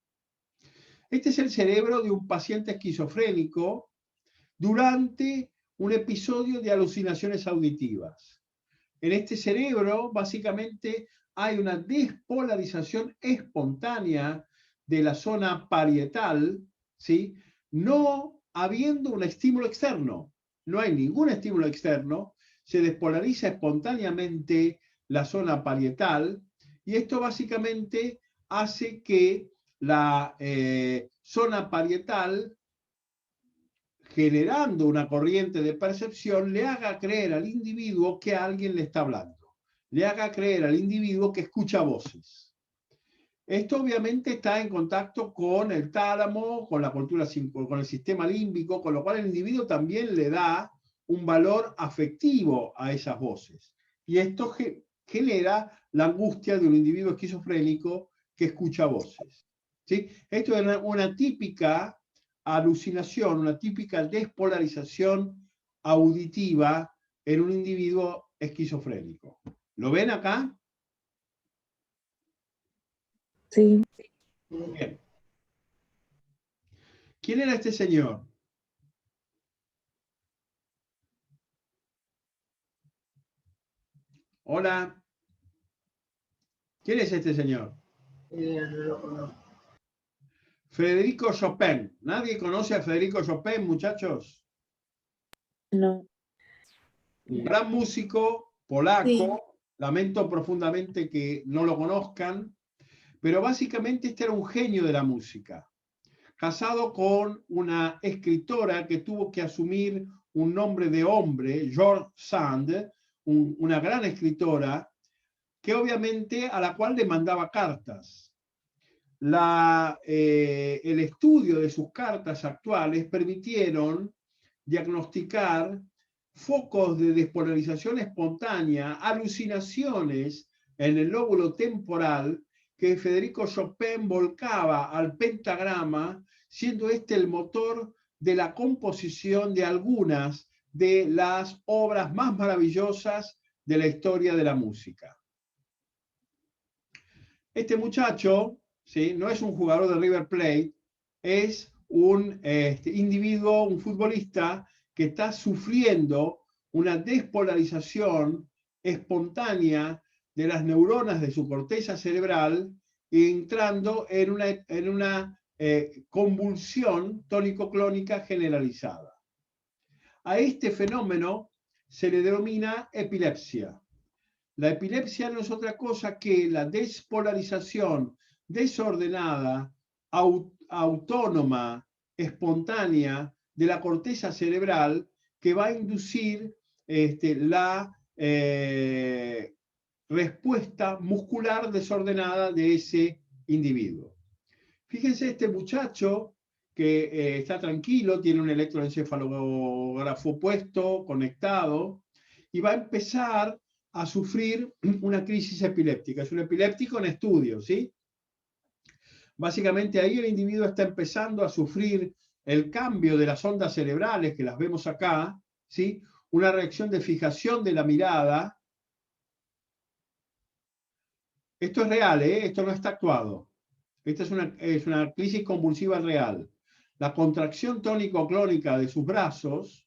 Este es el cerebro de un paciente esquizofrénico durante un episodio de alucinaciones auditivas. En este cerebro, básicamente, hay una despolarización espontánea de la zona parietal, ¿sí? No habiendo un estímulo externo. No hay ningún estímulo externo, se despolariza espontáneamente la zona parietal, y esto básicamente hace que la zona parietal, generando una corriente de percepción, le haga creer al individuo que alguien le está hablando, le haga creer al individuo que escucha voces. Esto obviamente está en contacto con el tálamo, con la cultura, con el sistema límbico, con lo cual el individuo también le da un valor afectivo a esas voces. Y esto genera la angustia de un individuo esquizofrénico que escucha voces. ¿Sí? Esto es una típica alucinación, una típica despolarización auditiva en un individuo esquizofrénico. ¿Lo ven acá? Sí. Bien. ¿Quién era este señor? Hola. ¿Quién es este señor? No lo conozco. Federico Chopin. ¿Nadie conoce a Federico Chopin, muchachos? No. Un gran músico polaco. Lamento profundamente que no lo conozcan, pero básicamente este era un genio de la música, casado con una escritora que tuvo que asumir un nombre de hombre, George Sand, una gran escritora, que obviamente a la cual le mandaba cartas. El estudio de sus cartas actuales permitieron diagnosticar focos de despolarización espontánea, alucinaciones en el lóbulo temporal que Federico Chopin volcaba al pentagrama, siendo este el motor de la composición de algunas de las obras más maravillosas de la historia de la música. Este muchacho, ¿sí?, no es un jugador de River Plate, es un individuo, un futbolista que está sufriendo una despolarización espontánea de las neuronas de su corteza cerebral, entrando en una convulsión tónico-clónica generalizada. A este fenómeno se le denomina epilepsia. La epilepsia no es otra cosa que la despolarización desordenada, autónoma, espontánea de la corteza cerebral que va a inducir la respuesta muscular desordenada de ese individuo. Fíjense, este muchacho que está tranquilo, tiene un electroencefalógrafo puesto, conectado, y va a empezar a sufrir una crisis epiléptica. Es un epiléptico en estudio, ¿sí? Básicamente ahí el individuo está empezando a sufrir el cambio de las ondas cerebrales, que las vemos acá, ¿sí? Una reacción de fijación de la mirada. Esto es real, ¿eh? Esto no está actuado. Esta es una crisis convulsiva real. La contracción tónico-clónica de sus brazos.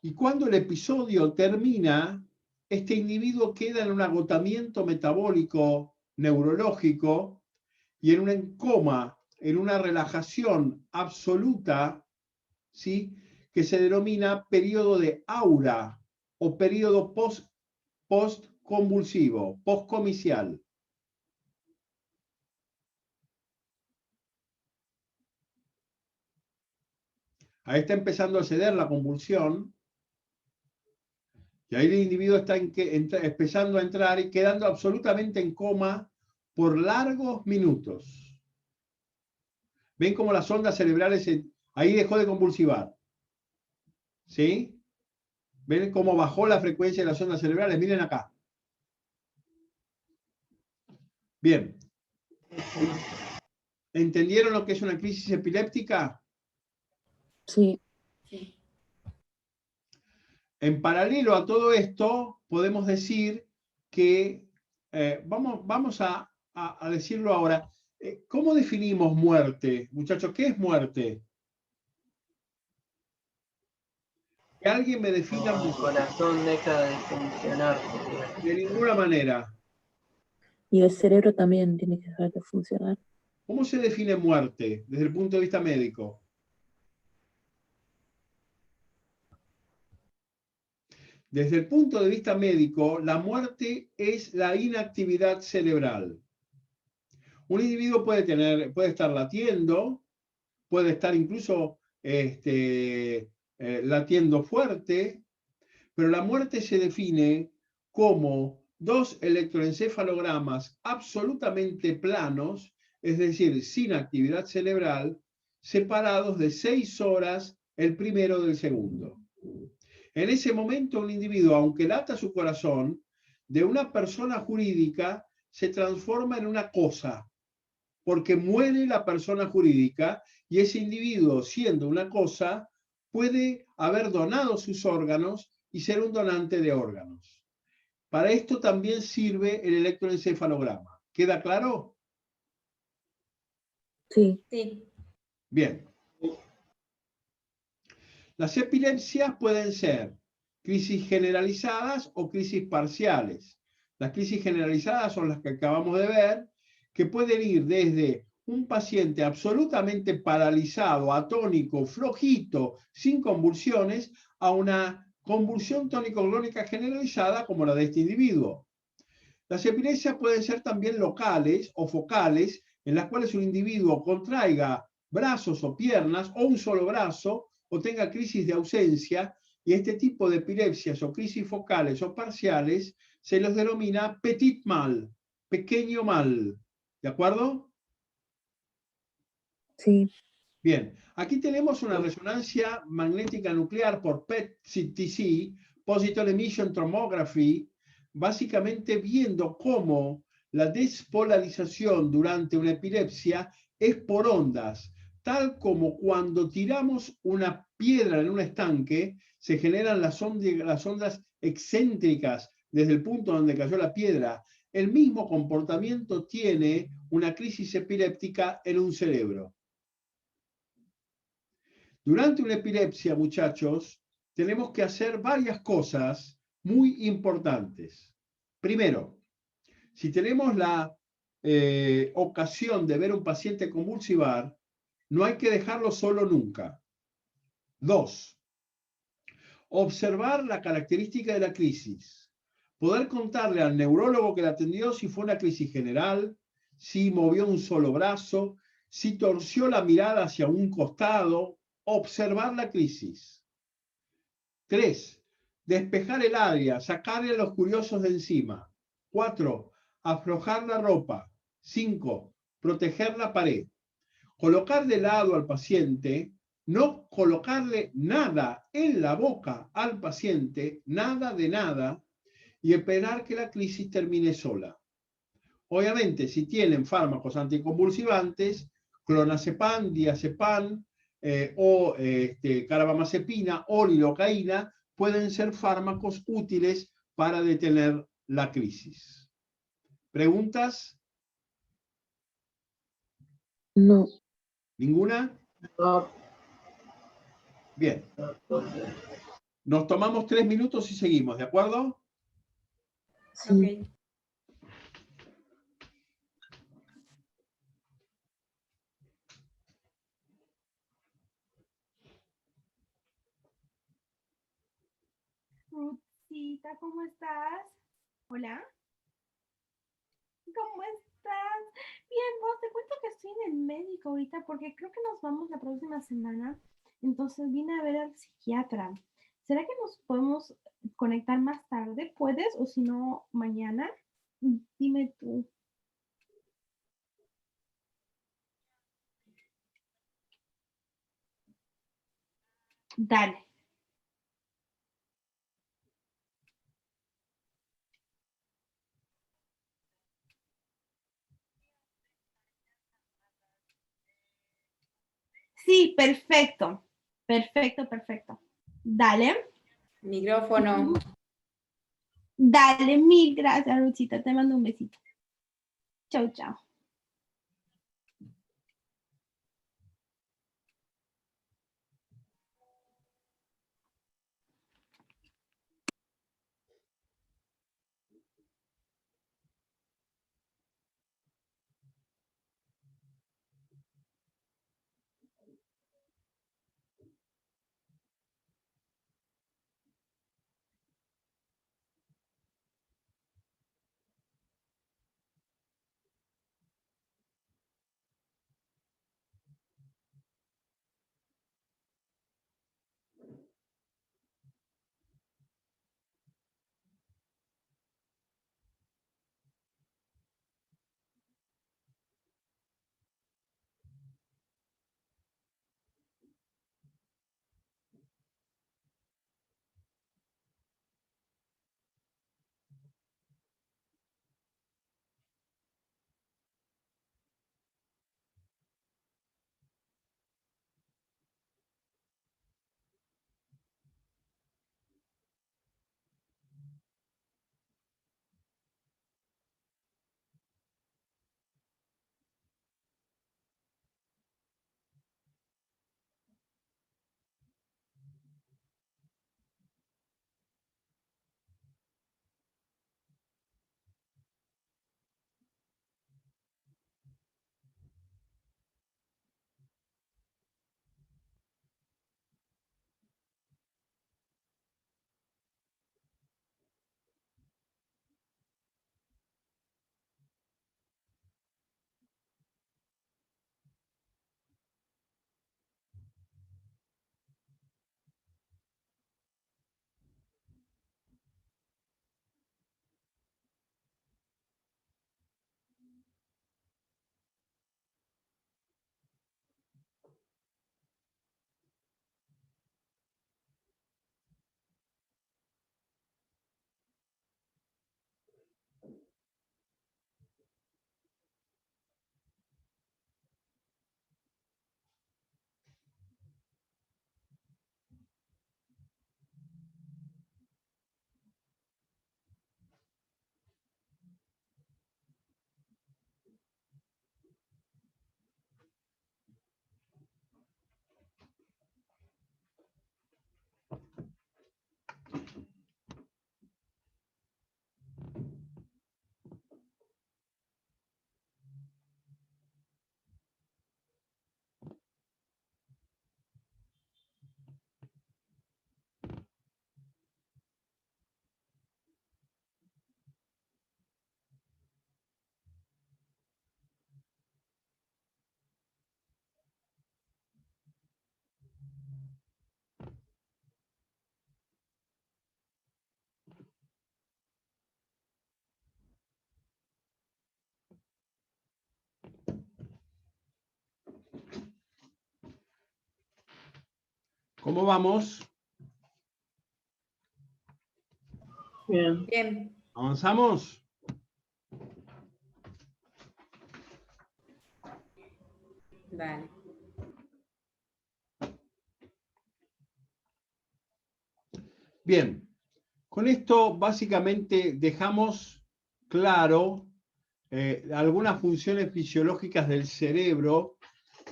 Y cuando el episodio termina, este individuo queda en un agotamiento metabólico neurológico y en un coma, en una relajación absoluta, ¿sí?, que se denomina periodo de aura o periodo post-convulsivo, postcomicial. Ahí está empezando a ceder la convulsión. Y ahí el individuo está empezando a entrar y quedando absolutamente en coma por largos minutos. ¿Ven cómo las ondas cerebrales ahí dejó de convulsivar? ¿Sí? ¿Ven cómo bajó la frecuencia de las ondas cerebrales? Miren acá. Bien. ¿Entendieron lo que es una crisis epiléptica? Sí. En paralelo a todo esto, podemos decir que, vamos a decirlo ahora, ¿cómo definimos muerte? Muchachos, ¿qué es muerte? Que alguien me defina El corazón deja de funcionar. de ninguna manera. Y el cerebro también tiene que dejar de funcionar. ¿Cómo se define muerte desde el punto de vista médico? Desde el punto de vista médico, la muerte es la inactividad cerebral. Un individuo puede estar latiendo, puede estar incluso latiendo fuerte, pero la muerte se define como dos electroencefalogramas absolutamente planos, es decir, sin actividad cerebral, separados de 6 horas el primero del segundo. En ese momento, un individuo, aunque lata su corazón, de una persona jurídica se transforma en una cosa, porque muere la persona jurídica y ese individuo, siendo una cosa, puede haber donado sus órganos y ser un donante de órganos. Para esto también sirve el electroencefalograma. ¿Queda claro? Sí. Sí. Bien. Las epilepsias pueden ser crisis generalizadas o crisis parciales. Las crisis generalizadas son las que acabamos de ver, que pueden ir desde un paciente absolutamente paralizado, atónico, flojito, sin convulsiones, a una convulsión tónico-clónica generalizada como la de este individuo. Las epilepsias pueden ser también locales o focales, en las cuales un individuo contraiga brazos o piernas, o un solo brazo, o tenga crisis de ausencia, y este tipo de epilepsias o crisis focales o parciales se los denomina petit mal, pequeño mal. ¿De acuerdo? Sí, Bien, aquí tenemos una resonancia magnética nuclear por PET-CTC, Positron Emission Tomography, básicamente viendo cómo la despolarización durante una epilepsia es por ondas, tal como cuando tiramos una piedra en un estanque, se generan las ondas excéntricas desde el punto donde cayó la piedra. El mismo comportamiento tiene una crisis epiléptica en un cerebro. Durante una epilepsia, muchachos, tenemos que hacer varias cosas muy importantes. Primero, si tenemos la ocasión de ver a un paciente convulsivar, no hay que dejarlo solo nunca. Dos, observar la característica de la crisis. Poder contarle al neurólogo que la atendió si fue una crisis general, si movió un solo brazo, si torció la mirada hacia un costado. Observar la crisis. 3. Despejar el área, sacarle a los curiosos de encima. 4. Aflojar la ropa. 5. Proteger la pared. Colocar de lado al paciente, no colocarle nada en la boca al paciente, nada de nada, y esperar que la crisis termine sola. Obviamente, si tienen fármacos anticonvulsivantes, clonazepam, diazepam, o carbamazepina o lidocaína, pueden ser fármacos útiles para detener la crisis. ¿Preguntas? no, ¿Ninguna? No, Bien. no, Nos tomamos 3 minutos y seguimos, ¿de acuerdo? sí. Ok. Ruthcita, ¿cómo estás? Hola. ¿Cómo estás? Bien, vos te cuento que estoy en el médico ahorita porque creo que nos vamos la próxima semana. Entonces vine a ver al psiquiatra. ¿Será que nos podemos conectar más tarde? ¿Puedes? O si no, mañana. Dime tú. Dale. Sí, perfecto. Perfecto, perfecto. Dale. Micrófono. Dale, mil gracias, Ruchita. Te mando un besito. Chau, chau. ¿Cómo vamos? Bien. Bien. ¿Avanzamos? Dale. Bien, con esto básicamente dejamos claro algunas funciones fisiológicas del cerebro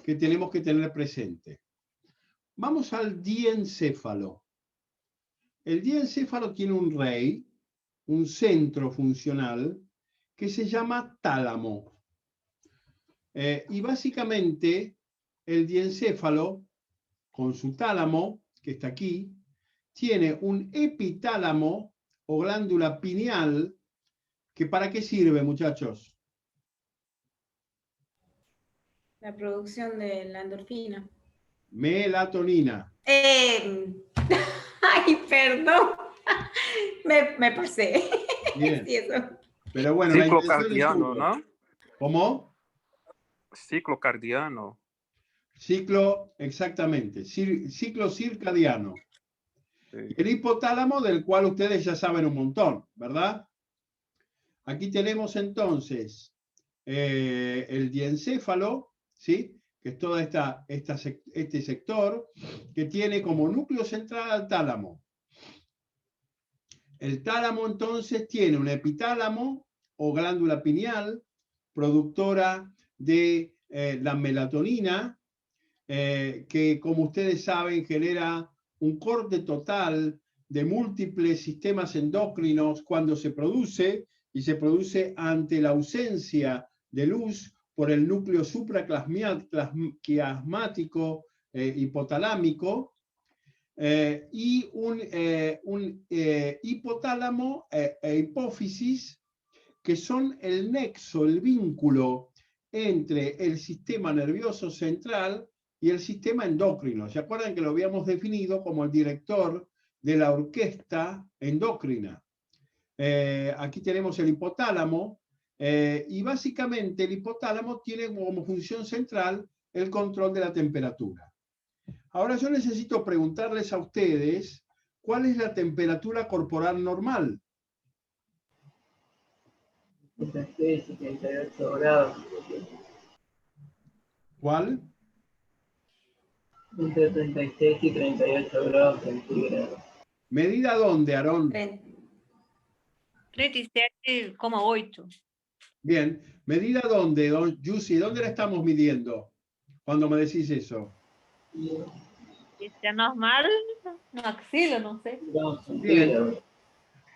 que tenemos que tener presente. Vamos al diencéfalo. El diencéfalo tiene un rey, un centro funcional, que se llama tálamo. Y básicamente el diencéfalo, con su tálamo, que está aquí, tiene un epitálamo o glándula pineal, que ¿para qué sirve, muchachos? La producción de la endorfina. Melatonina. Ay, perdón. Me pasé. Bien. Sí, eso. Pero bueno, la Ciclo intención es cardiano, tuya. ¿no? ¿Cómo? Ciclo cardiano. Ciclo, exactamente. Ciclo circadiano. Sí. El hipotálamo, del cual ustedes ya saben un montón, ¿verdad? Aquí tenemos entonces el diencéfalo, ¿sí? Que es todo este sector, que tiene como núcleo central al tálamo. El tálamo entonces tiene un epitálamo o glándula pineal, productora de la melatonina, que como ustedes saben genera un corte total de múltiples sistemas endocrinos cuando se produce, y se produce ante la ausencia de luz por el núcleo supraquiasmático hipotalámico, y un hipotálamo e hipófisis, que son el nexo, el vínculo entre el sistema nervioso central y el sistema endocrino. ¿Se acuerdan que lo habíamos definido como el director de la orquesta endocrina? Aquí tenemos el hipotálamo, y básicamente el hipotálamo tiene como función central el control de la temperatura. Ahora yo necesito preguntarles a ustedes, ¿cuál es la temperatura corporal normal? 36 y 38 grados. ¿Cuál? Entre 36 y 38 grados centígrados. ¿Medida dónde, Aarón? 37,8. Bien. ¿Medida dónde, don Yusi? ¿Dónde la estamos midiendo cuando me decís eso? Si está normal, no axilo, no sé. Grados centígrados.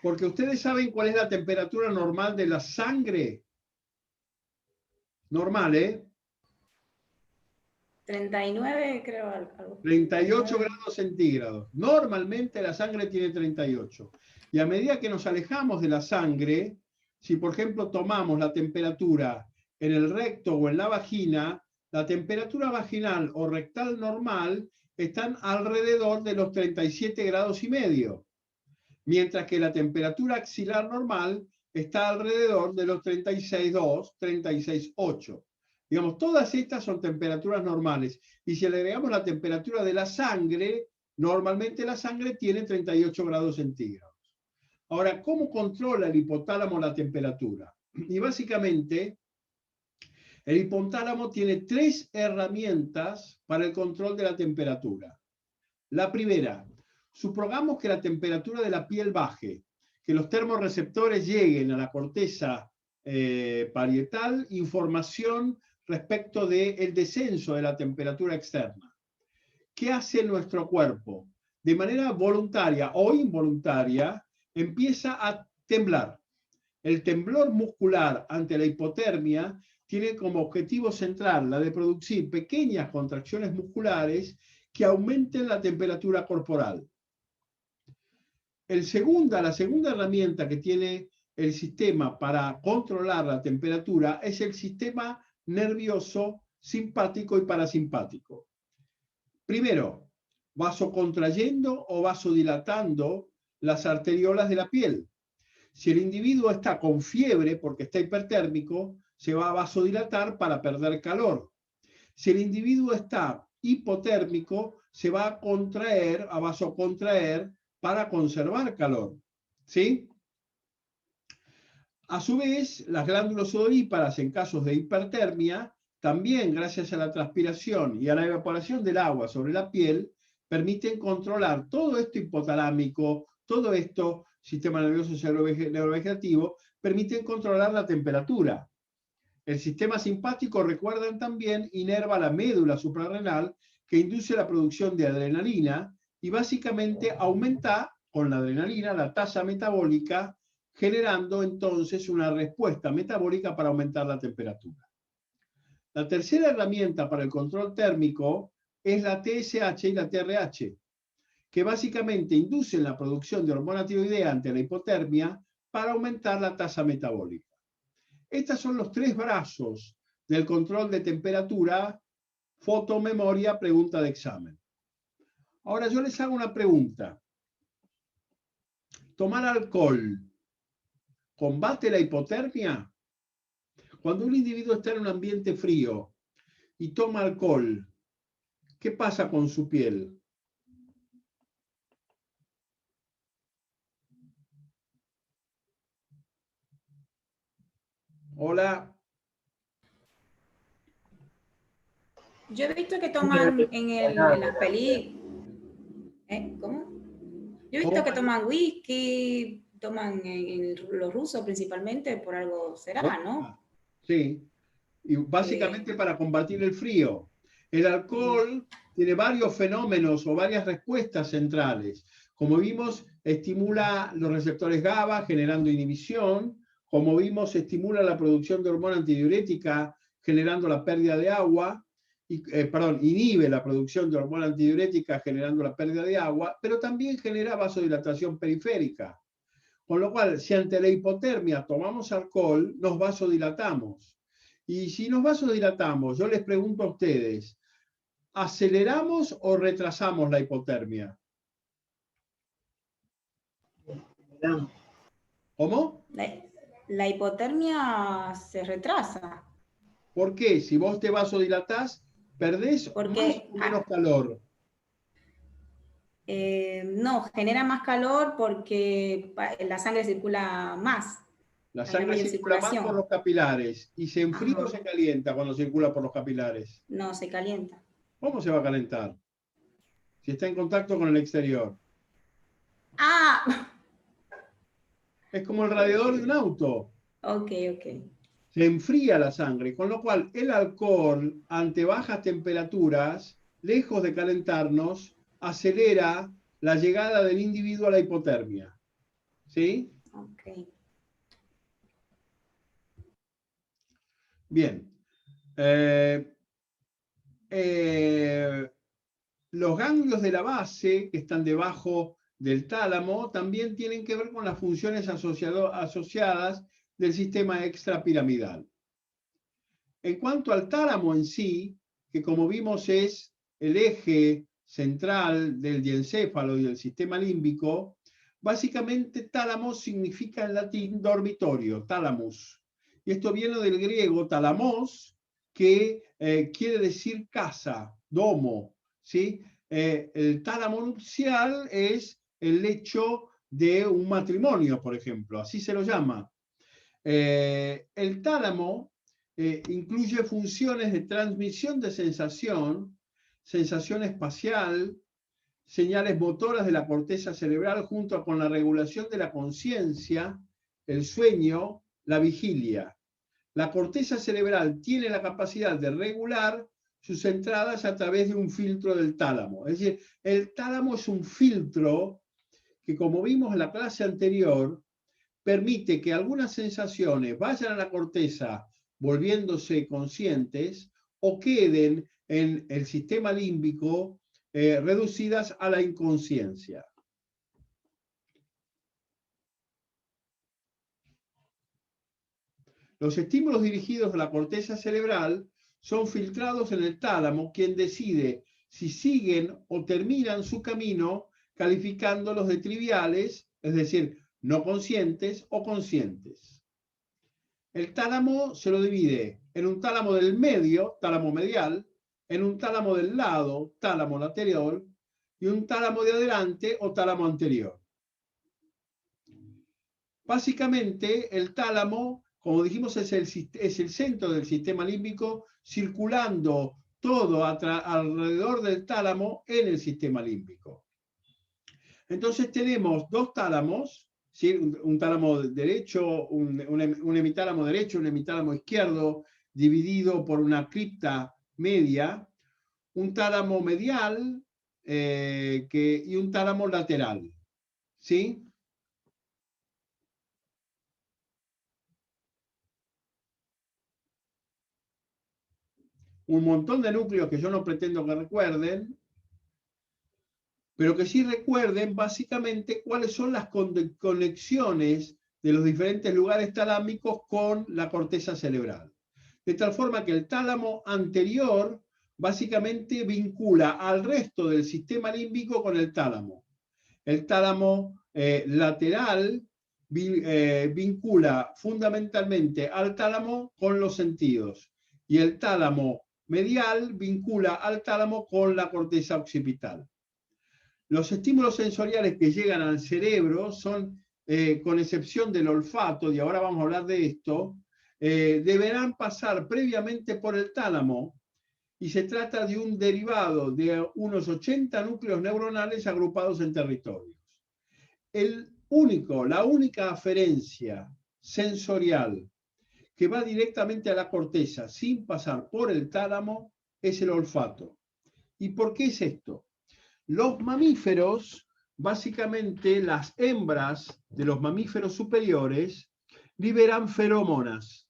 Porque ustedes saben cuál es la temperatura normal de la sangre. Normal, ¿eh? 39, creo. Algo. 38 grados centígrados. Normalmente la sangre tiene 38. Y a medida que nos alejamos de la sangre, si por ejemplo tomamos la temperatura en el recto o en la vagina, la temperatura vaginal o rectal normal están alrededor de los 37 grados y medio. Mientras que la temperatura axilar normal está alrededor de los 36,2, 36,8. Digamos, todas estas son temperaturas normales. Y si le agregamos la temperatura de la sangre, normalmente la sangre tiene 38 grados centígrados. Ahora, ¿cómo controla el hipotálamo la temperatura? Y básicamente, el hipotálamo tiene 3 herramientas para el control de la temperatura. La primera, supongamos que la temperatura de la piel baje, que los termorreceptores lleguen a la corteza parietal, información respecto del descenso de la temperatura externa. ¿Qué hace nuestro cuerpo? De manera voluntaria o involuntaria, empieza a temblar. El temblor muscular ante la hipotermia tiene como objetivo central la de producir pequeñas contracciones musculares que aumenten la temperatura corporal. La segunda herramienta que tiene el sistema para controlar la temperatura es el sistema nervioso simpático y parasimpático. Primero, vasocontrayendo o vasodilatando las arteriolas de la piel. Si el individuo está con fiebre porque está hipertérmico, se va a vasodilatar para perder calor. Si el individuo está hipotérmico, se va a contraer, a vasocontraer para conservar calor. ¿Sí? A su vez, las glándulas sudoríparas en casos de hipertermia, también gracias a la transpiración y a la evaporación del agua sobre la piel, permiten controlar todo esto hipotalámico, todo esto, sistema nervioso neurovegetativo, permiten controlar la temperatura. El sistema simpático, recuerdan también, inerva la médula suprarrenal que induce la producción de adrenalina y básicamente aumenta con la adrenalina la tasa metabólica, generando entonces una respuesta metabólica para aumentar la temperatura. La tercera herramienta para el control térmico es la TSH y la TRH, que básicamente inducen la producción de hormona tiroidea ante la hipotermia para aumentar la tasa metabólica. Estos son los tres brazos del control de temperatura, fotomemoria, pregunta de examen. Ahora yo les hago una pregunta. ¿Tomar alcohol combate la hipotermia? Cuando un individuo está en un ambiente frío y toma alcohol, ¿qué pasa con su piel? Hola. Yo he visto que toman en las películas. ¿Cómo? Yo he visto que toman whisky, toman los rusos principalmente, por algo será, ¿no? Sí, y básicamente para combatir el frío. El alcohol tiene varios fenómenos o varias respuestas centrales. Como vimos, estimula los receptores GABA generando inhibición. Como vimos, estimula la producción de hormona antidiurética generando la pérdida de agua. Inhibe la producción de hormona antidiurética generando la pérdida de agua, pero también genera vasodilatación periférica. Con lo cual, si ante la hipotermia tomamos alcohol, nos vasodilatamos. Y si nos vasodilatamos, yo les pregunto a ustedes, ¿aceleramos o retrasamos la hipotermia? ¿Cómo? La hipotermia se retrasa. ¿Por qué? Si vos te vasodilatás, ¿perdés más o menos calor? No, genera más calor porque la sangre circula más. La sangre circula más por los capilares. ¿Y se enfría o se calienta cuando circula por los capilares? No, se calienta. ¿Cómo se va a calentar? Si está en contacto con el exterior. ¡Ah! Es como el radiador de un auto. Ok. Se enfría la sangre, con lo cual el alcohol ante bajas temperaturas, lejos de calentarnos, acelera la llegada del individuo a la hipotermia. ¿Sí? Ok. Bien. Los ganglios de la base, que están debajo del tálamo, también tienen que ver con las funciones asociadas del sistema extrapiramidal. En cuanto al tálamo en sí, que como vimos es el eje central del diencéfalo y del sistema límbico, básicamente tálamo significa en latín dormitorio, thalamus. Y esto viene del griego talamos, que quiere decir casa, domo, ¿sí? El tálamo nupcial es el lecho de un matrimonio, por ejemplo, así se lo llama. El tálamo incluye funciones de transmisión de sensación espacial, señales motoras de la corteza cerebral junto con la regulación de la conciencia, el sueño, la vigilia. La corteza cerebral tiene la capacidad de regular sus entradas a través de un filtro del tálamo. Es decir, el tálamo es un filtro que, como vimos en la clase anterior, permite que algunas sensaciones vayan a la corteza volviéndose conscientes o queden en el sistema límbico reducidas a la inconsciencia. Los estímulos dirigidos a la corteza cerebral son filtrados en el tálamo, quien decide si siguen o terminan su camino, calificándolos de triviales, es decir, no conscientes o conscientes. El tálamo se lo divide en un tálamo del medio, tálamo medial, en un tálamo del lado, tálamo lateral, y un tálamo de adelante o tálamo anterior. Básicamente, el tálamo, como dijimos, es el centro del sistema límbico, circulando todo alrededor del tálamo en el sistema límbico. Entonces tenemos dos tálamos, ¿sí? Un tálamo derecho, un hemitálamo derecho, un hemitálamo izquierdo, dividido por una cripta media, un tálamo medial y un tálamo lateral. ¿Sí? Un montón de núcleos que yo no pretendo que recuerden, pero que sí recuerden básicamente cuáles son las conexiones de los diferentes lugares talámicos con la corteza cerebral. De tal forma que el tálamo anterior básicamente vincula al resto del sistema límbico con el tálamo. El tálamo lateral vincula fundamentalmente al tálamo con los sentidos. Y el tálamo medial vincula al tálamo con la corteza occipital. Los estímulos sensoriales que llegan al cerebro son, con excepción del olfato, y ahora vamos a hablar de esto, deberán pasar previamente por el tálamo, y se trata de un derivado de unos 80 núcleos neuronales agrupados en territorios. La única aferencia sensorial que va directamente a la corteza sin pasar por el tálamo es el olfato. ¿Y por qué es esto? Los mamíferos, básicamente las hembras de los mamíferos superiores, liberan feromonas,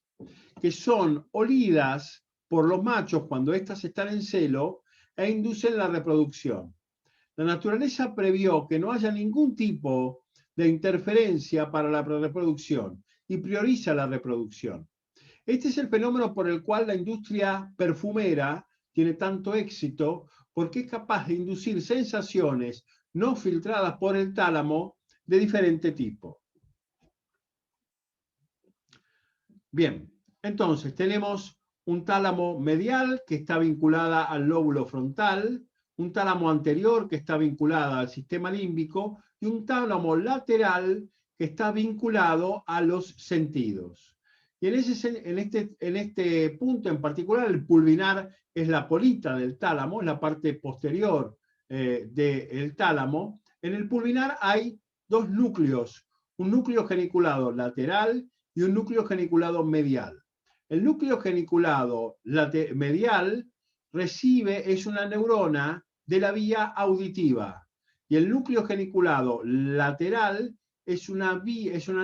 que son olidas por los machos cuando éstas están en celo e inducen la reproducción. La naturaleza previó que no haya ningún tipo de interferencia para la reproducción y prioriza la reproducción. Este es el fenómeno por el cual la industria perfumera tiene tanto éxito, porque es capaz de inducir sensaciones no filtradas por el tálamo de diferente tipo. Bien, entonces tenemos un tálamo medial que está vinculada al lóbulo frontal, un tálamo anterior que está vinculada al sistema límbico y un tálamo lateral que está vinculado a los sentidos. Y en este punto en particular, el pulvinar es la colita del tálamo, es la parte posterior del tálamo. En el pulvinar hay dos núcleos, un núcleo geniculado lateral y un núcleo geniculado medial. El núcleo geniculado medial es una neurona de la vía auditiva, y el núcleo geniculado lateral es una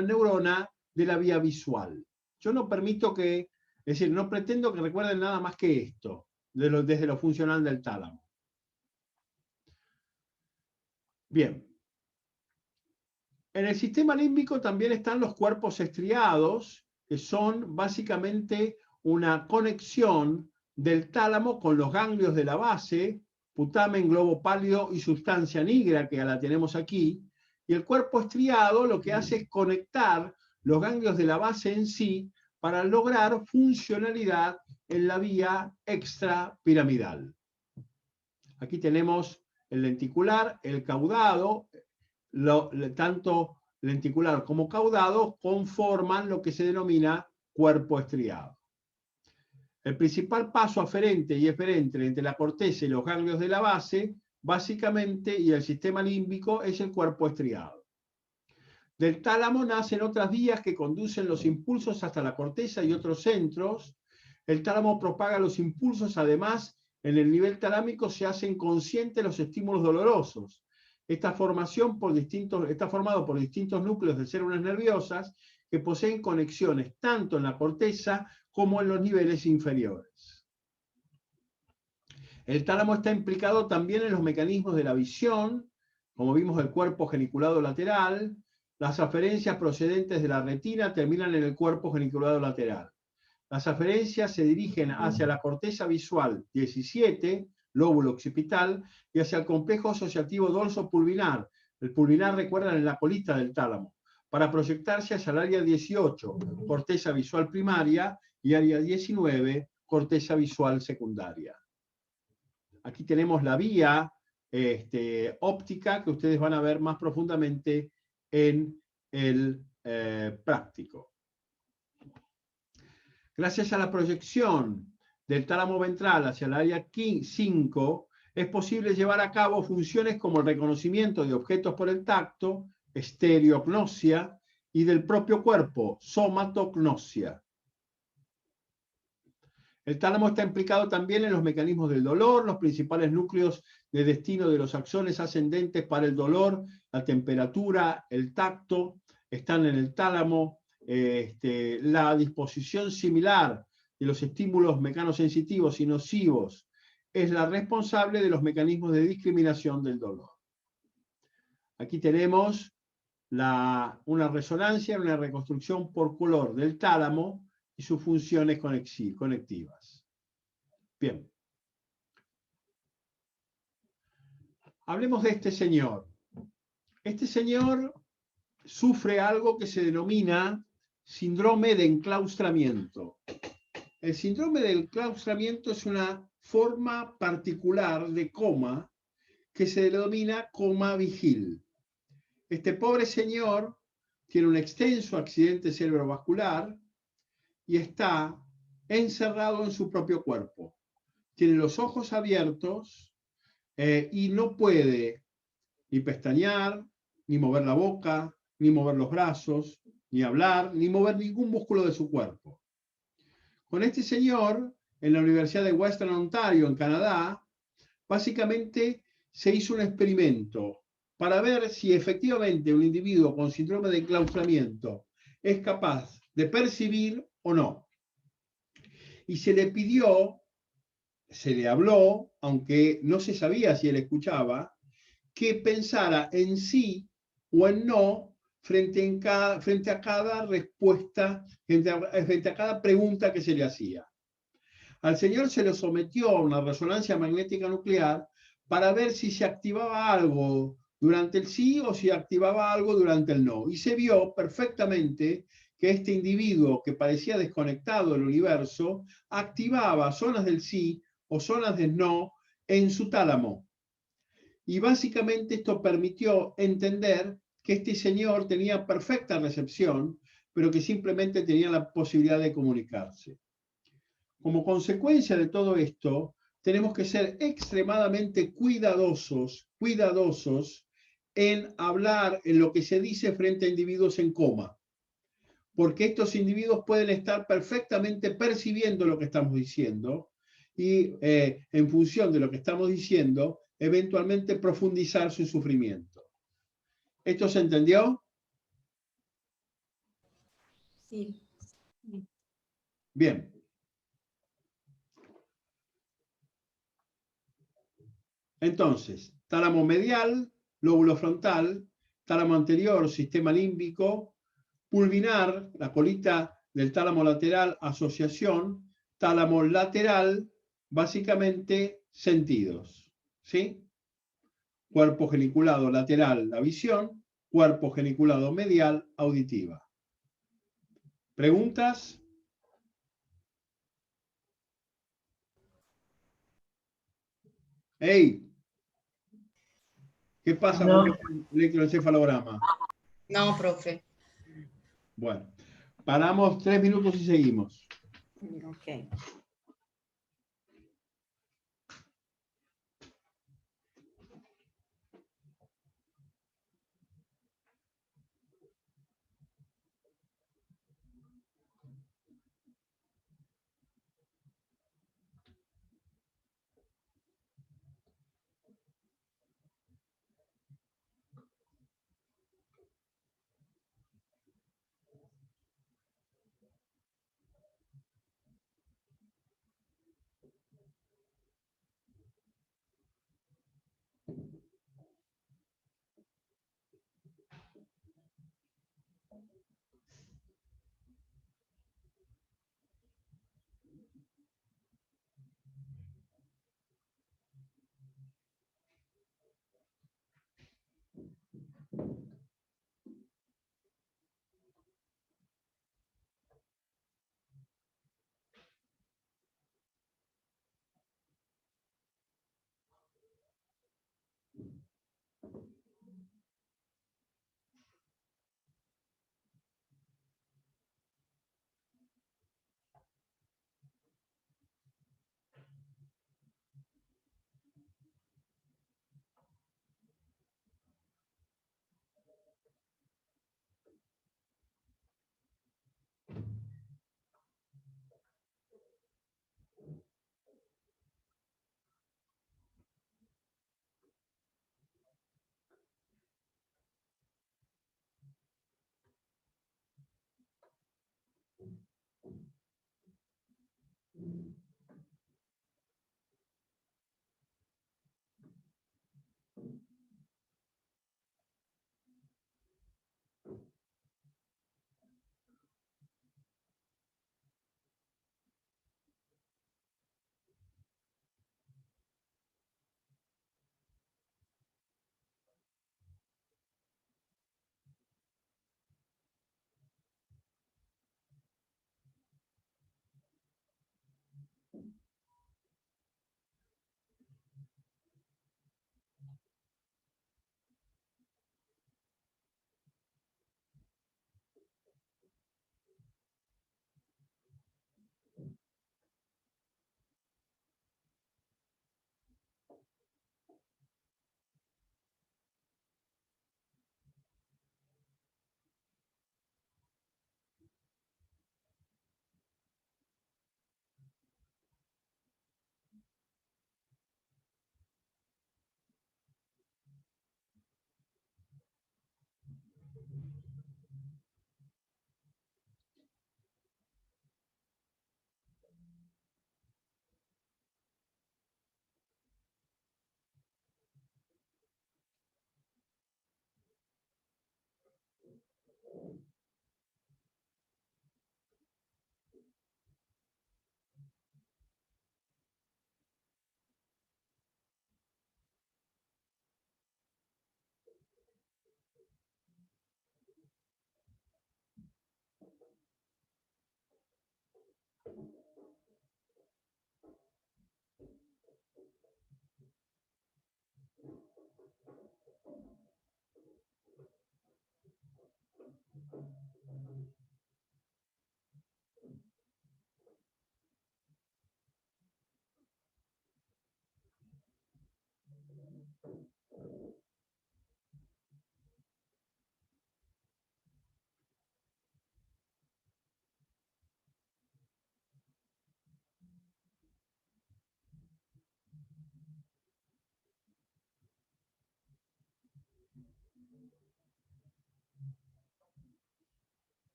neurona de la vía visual. Yo no permito es decir, no pretendo que recuerden nada más que esto, desde lo funcional del tálamo. Bien. En el sistema límbico también están los cuerpos estriados, que son básicamente una conexión del tálamo con los ganglios de la base, putamen, globo pálido y sustancia nigra, que ya la tenemos aquí, y el cuerpo estriado lo que hace es conectar los ganglios de la base en sí para lograr funcionalidad en la vía extrapiramidal. Aquí tenemos el lenticular, el caudado, tanto lenticular como caudado conforman lo que se denomina cuerpo estriado. El principal paso aferente y eferente entre la corteza y los ganglios de la base, básicamente, y el sistema límbico, es el cuerpo estriado. Del tálamo nacen otras vías que conducen los impulsos hasta la corteza y otros centros. El tálamo propaga los impulsos, además, en el nivel talámico se hacen conscientes los estímulos dolorosos. Está formado por distintos núcleos de células nerviosas que poseen conexiones tanto en la corteza como en los niveles inferiores. El tálamo está implicado también en los mecanismos de la visión, como vimos el cuerpo geniculado lateral. Las aferencias procedentes de la retina terminan en el cuerpo geniculado lateral. Las aferencias se dirigen hacia la corteza visual 17, lóbulo occipital, y hacia el complejo asociativo dorso pulvinar. El pulvinar, recuerdan, en la colita del tálamo, para proyectarse hacia el área 18, corteza visual primaria, y área 19, corteza visual secundaria. Aquí tenemos la vía óptica que ustedes van a ver más profundamente en el práctico. Gracias a la proyección del tálamo ventral hacia el área 5, es posible llevar a cabo funciones como el reconocimiento de objetos por el tacto, estereognosia, y del propio cuerpo, somatognosia. El tálamo está implicado también en los mecanismos del dolor. Los principales núcleos de destino de los axones ascendentes para el dolor, la temperatura, el tacto, están en el tálamo. La disposición similar de los estímulos mecanosensitivos y nocivos es la responsable de los mecanismos de discriminación del dolor. Aquí tenemos una resonancia, una reconstrucción por color del tálamo y sus funciones conectivas. Bien. Hablemos de este señor. Este señor sufre algo que se denomina síndrome de enclaustramiento. El síndrome del enclaustramiento es una forma particular de coma que se denomina coma vigil. Este pobre señor tiene un extenso accidente cerebrovascular y está encerrado en su propio cuerpo. Tiene los ojos abiertos y no puede ni pestañear, ni mover la boca, ni mover los brazos, ni hablar, ni mover ningún músculo de su cuerpo. Con este señor, en la Universidad de Western Ontario, en Canadá, básicamente se hizo un experimento para ver si efectivamente un individuo con síndrome de enclaustramiento es capaz de percibir o no. Y se le pidió, se le habló, aunque no se sabía si él escuchaba, que pensara en sí o en no frente a cada respuesta, frente a cada pregunta que se le hacía. Al señor se le sometió a una resonancia magnética nuclear para ver si se activaba algo durante el sí o si activaba algo durante el no. Y se vio perfectamente que este individuo que parecía desconectado del universo activaba zonas del sí o zonas del no en su tálamo. Y básicamente esto permitió entender que este señor tenía perfecta recepción, pero que simplemente tenía la posibilidad de comunicarse. Como consecuencia de todo esto, tenemos que ser extremadamente cuidadosos en hablar en lo que se dice frente a individuos en coma, porque estos individuos pueden estar perfectamente percibiendo lo que estamos diciendo y en función de lo que estamos diciendo, eventualmente profundizar su sufrimiento. ¿Esto se entendió? Sí. Bien. Entonces, tálamo medial, lóbulo frontal, tálamo anterior, sistema límbico, pulvinar, la colita del tálamo lateral, asociación, tálamo lateral, básicamente sentidos, ¿sí? Cuerpo geniculado lateral, la visión, cuerpo geniculado medial, auditiva. ¿Preguntas? ¡Hey! ¿Qué pasa No. con el electroencefalograma? No, profe. Bueno, paramos 3 minutos y seguimos. Ok.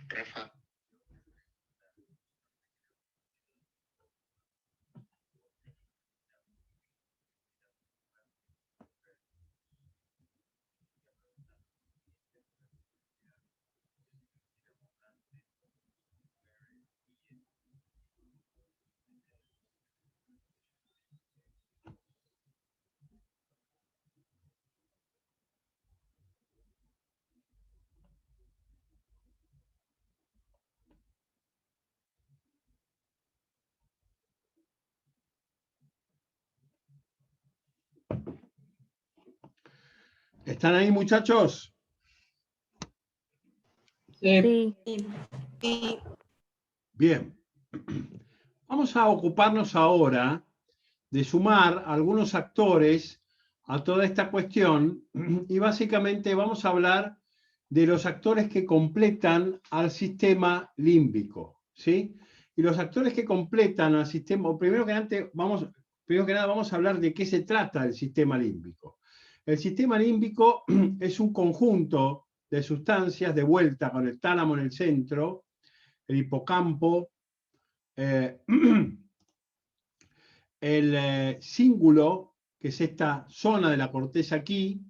Rafa. ¿Están ahí, muchachos? Sí. Sí. Y Bien. Vamos a ocuparnos ahora de sumar algunos actores a toda esta cuestión y básicamente vamos a hablar de los actores que completan al sistema límbico, ¿sí? Y los actores que completan al sistema, primero que nada vamos a hablar de qué se trata el sistema límbico. El sistema límbico es un conjunto de sustancias de vuelta con el tálamo en el centro, el hipocampo, el cíngulo, que es esta zona de la corteza aquí,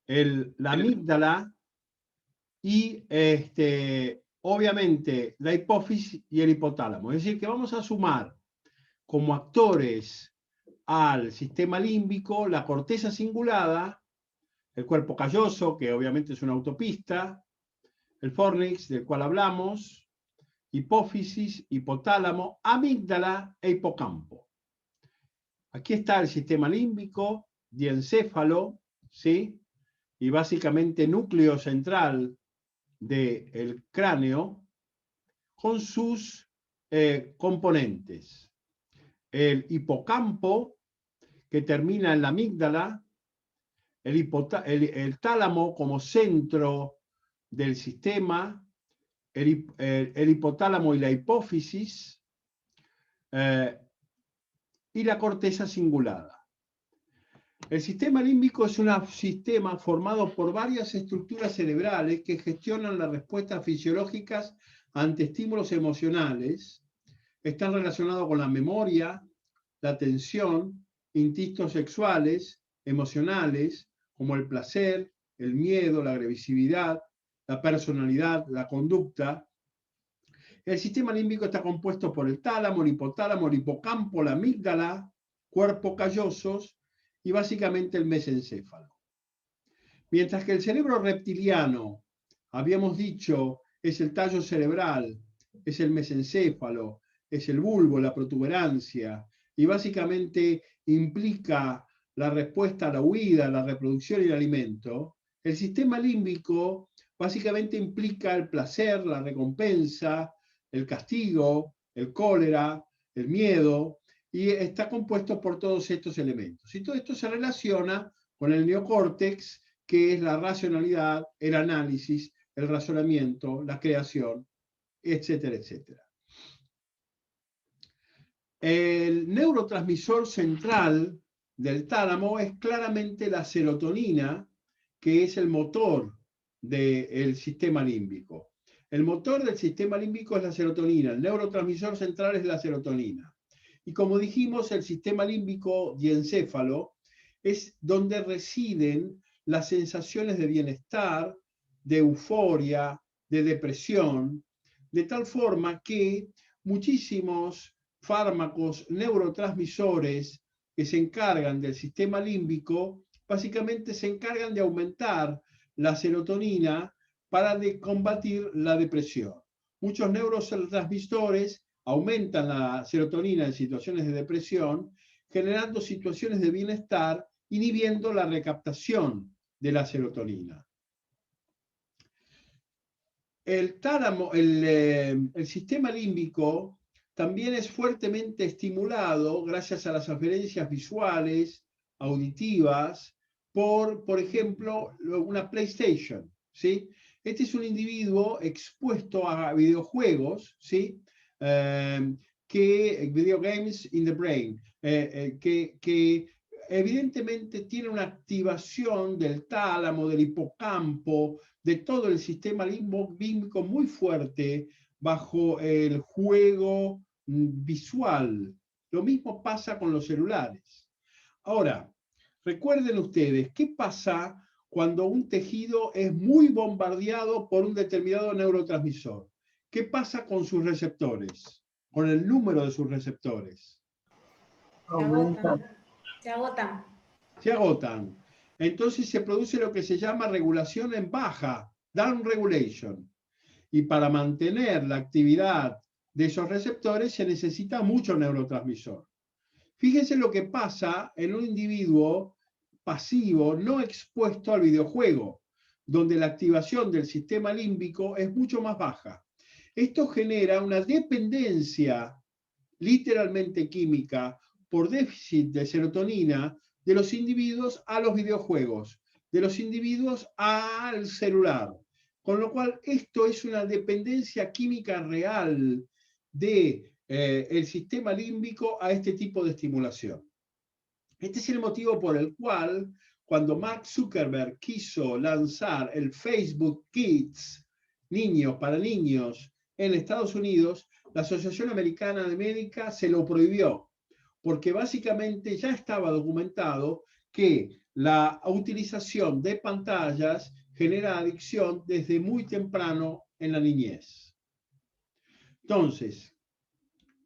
la amígdala y obviamente la hipófisis y el hipotálamo. Es decir, que vamos a sumar como actores al sistema límbico la corteza cingulada, el cuerpo calloso, que obviamente es una autopista, el fornix, del cual hablamos, hipófisis, hipotálamo, amígdala e hipocampo. Aquí está el sistema límbico, diencéfalo, ¿sí? Y básicamente núcleo central del cráneo, con sus componentes. El hipocampo, que termina en la amígdala, el tálamo como centro del sistema, el hipotálamo y la hipófisis, y la corteza cingulada. El sistema límbico es un sistema formado por varias estructuras cerebrales que gestionan las respuestas fisiológicas ante estímulos emocionales. Están relacionados con la memoria, la atención, instintos sexuales, emocionales, como el placer, el miedo, la agresividad, la personalidad, la conducta. El sistema límbico está compuesto por el tálamo, el hipotálamo, el hipocampo, la amígdala, cuerpo callosos y básicamente el mesencéfalo. Mientras que el cerebro reptiliano, habíamos dicho, es el tallo cerebral, es el mesencéfalo, es el bulbo, la protuberancia, y básicamente implica la respuesta a la huida, la reproducción y el alimento, el sistema límbico básicamente implica el placer, la recompensa, el castigo, el cólera, el miedo, y está compuesto por todos estos elementos. Y todo esto se relaciona con el neocórtex, que es la racionalidad, el análisis, el razonamiento, la creación, etcétera, etcétera. El neurotransmisor central del tálamo es claramente la serotonina, que es el motor del sistema límbico. El motor del sistema límbico es la serotonina, el neurotransmisor central es la serotonina. Y como dijimos, el sistema límbico diencéfalo es donde residen las sensaciones de bienestar, de euforia, de depresión, de tal forma que muchísimos fármacos neurotransmisores que se encargan del sistema límbico, básicamente se encargan de aumentar la serotonina para combatir la depresión. Muchos neurotransmisores aumentan la serotonina en situaciones de depresión, generando situaciones de bienestar, inhibiendo la recaptación de la serotonina. El tálamo, el sistema límbico también es fuertemente estimulado gracias a las aferencias visuales, auditivas, por ejemplo, una PlayStation, ¿sí? Este es un individuo expuesto a videojuegos, ¿sí? Video games in the brain, que evidentemente tiene una activación del tálamo, del hipocampo, de todo el sistema límbico muy fuerte bajo el juego visual. Lo mismo pasa con los celulares. Ahora, recuerden ustedes, ¿qué pasa cuando un tejido es muy bombardeado por un determinado neurotransmisor? ¿Qué pasa con sus receptores? Con el número de sus receptores. Se agotan. Se agotan. Entonces se produce lo que se llama regulación en baja, down regulation. Y para mantener la actividad de esos receptores se necesita mucho neurotransmisor. Fíjense lo que pasa en un individuo pasivo, no expuesto al videojuego, donde la activación del sistema límbico es mucho más baja. Esto genera una dependencia literalmente química, por déficit de serotonina, de los individuos a los videojuegos, de los individuos al celular. Con lo cual, esto es una dependencia química real del sistema límbico a este tipo de estimulación. Este es el motivo por el cual, cuando Mark Zuckerberg quiso lanzar el Facebook Kids, niños para niños, en Estados Unidos, la Asociación Americana de Médica se lo prohibió, porque básicamente ya estaba documentado que la utilización de pantallas genera adicción desde muy temprano en la niñez. Entonces,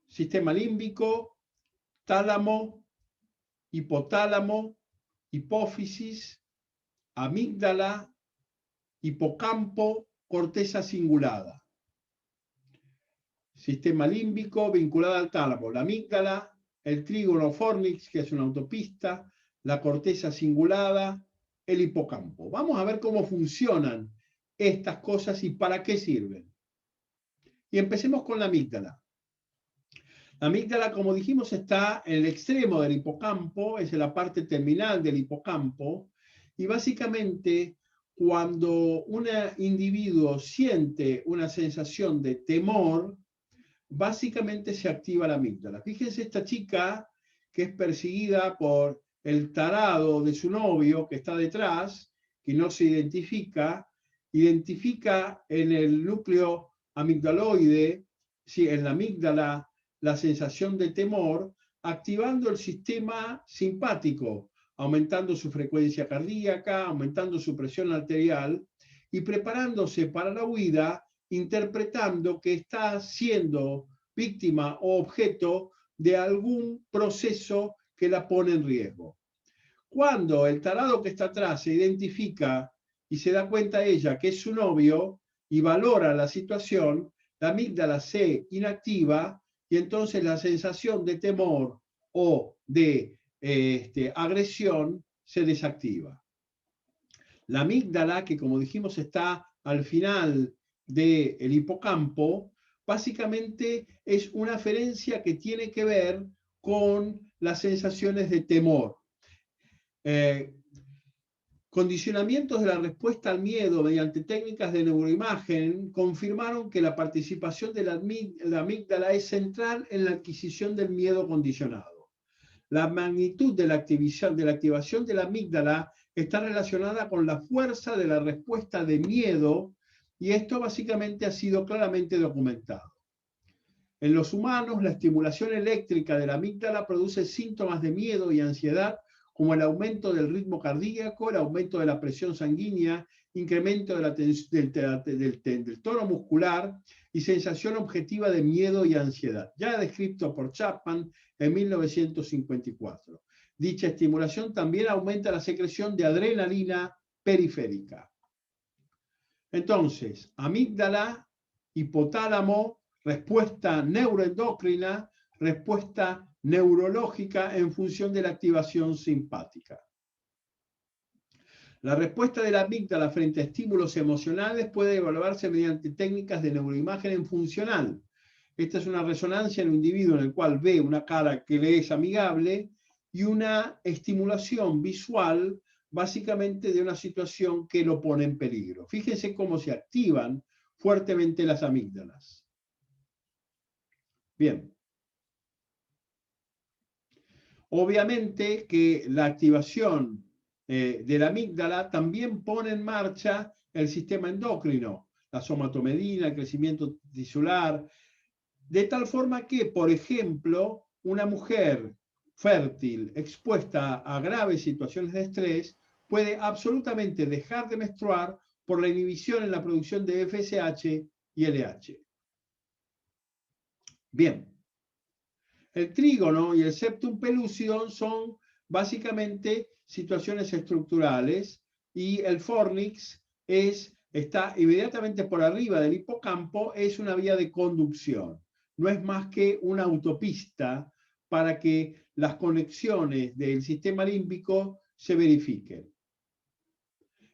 sistema límbico, tálamo, hipotálamo, hipófisis, amígdala, hipocampo, corteza cingulada. Sistema límbico vinculado al tálamo, la amígdala, el trígono fornix, que es una autopista, la corteza cingulada, el hipocampo. Vamos a ver cómo funcionan estas cosas y para qué sirven. Y empecemos con la amígdala. La amígdala, como dijimos, está en el extremo del hipocampo, es en la parte terminal del hipocampo, y básicamente cuando un individuo siente una sensación de temor, básicamente se activa la amígdala. Fíjense esta chica que es perseguida por el tarado de su novio que está detrás, que no se identifica en el núcleo amigdaloide, sí, en la amígdala, la sensación de temor, activando el sistema simpático, aumentando su frecuencia cardíaca, aumentando su presión arterial y preparándose para la huida, interpretando que está siendo víctima o objeto de algún proceso que la pone en riesgo. Cuando el tarado que está atrás se identifica y se da cuenta ella que es su novio y valora la situación, la amígdala se inactiva y entonces la sensación de temor o de agresión se desactiva. La amígdala, que como dijimos está al final del hipocampo, básicamente es una aferencia que tiene que ver con las sensaciones de temor. Condicionamientos de la respuesta al miedo mediante técnicas de neuroimagen confirmaron que la participación de la amígdala es central en la adquisición del miedo condicionado. La magnitud de la activación de la amígdala está relacionada con la fuerza de la respuesta de miedo y esto básicamente ha sido claramente documentado. En los humanos, la estimulación eléctrica de la amígdala produce síntomas de miedo y ansiedad como el aumento del ritmo cardíaco, el aumento de la presión sanguínea, incremento del tono muscular y sensación objetiva de miedo y ansiedad, ya descrito por Chapman en 1954. Dicha estimulación también aumenta la secreción de adrenalina periférica. Entonces, amígdala, hipotálamo, respuesta neuroendocrina, respuesta neurológica en función de la activación simpática. La respuesta de la amígdala frente a estímulos emocionales puede evaluarse mediante técnicas de neuroimagen funcional. Esta es una resonancia en un individuo en el cual ve una cara que le es amigable y una estimulación visual básicamente de una situación que lo pone en peligro. Fíjense cómo se activan fuertemente las amígdalas. Bien. Obviamente que la activación de la amígdala también pone en marcha el sistema endocrino, la somatomedina, el crecimiento tisular, de tal forma que, por ejemplo, una mujer fértil expuesta a graves situaciones de estrés puede absolutamente dejar de menstruar por la inhibición en la producción de FSH y LH. Bien. El trígono y el septum pellucidum son básicamente situaciones estructurales y el fornix está inmediatamente por arriba del hipocampo, es una vía de conducción. No es más que una autopista para que las conexiones del sistema límbico se verifiquen.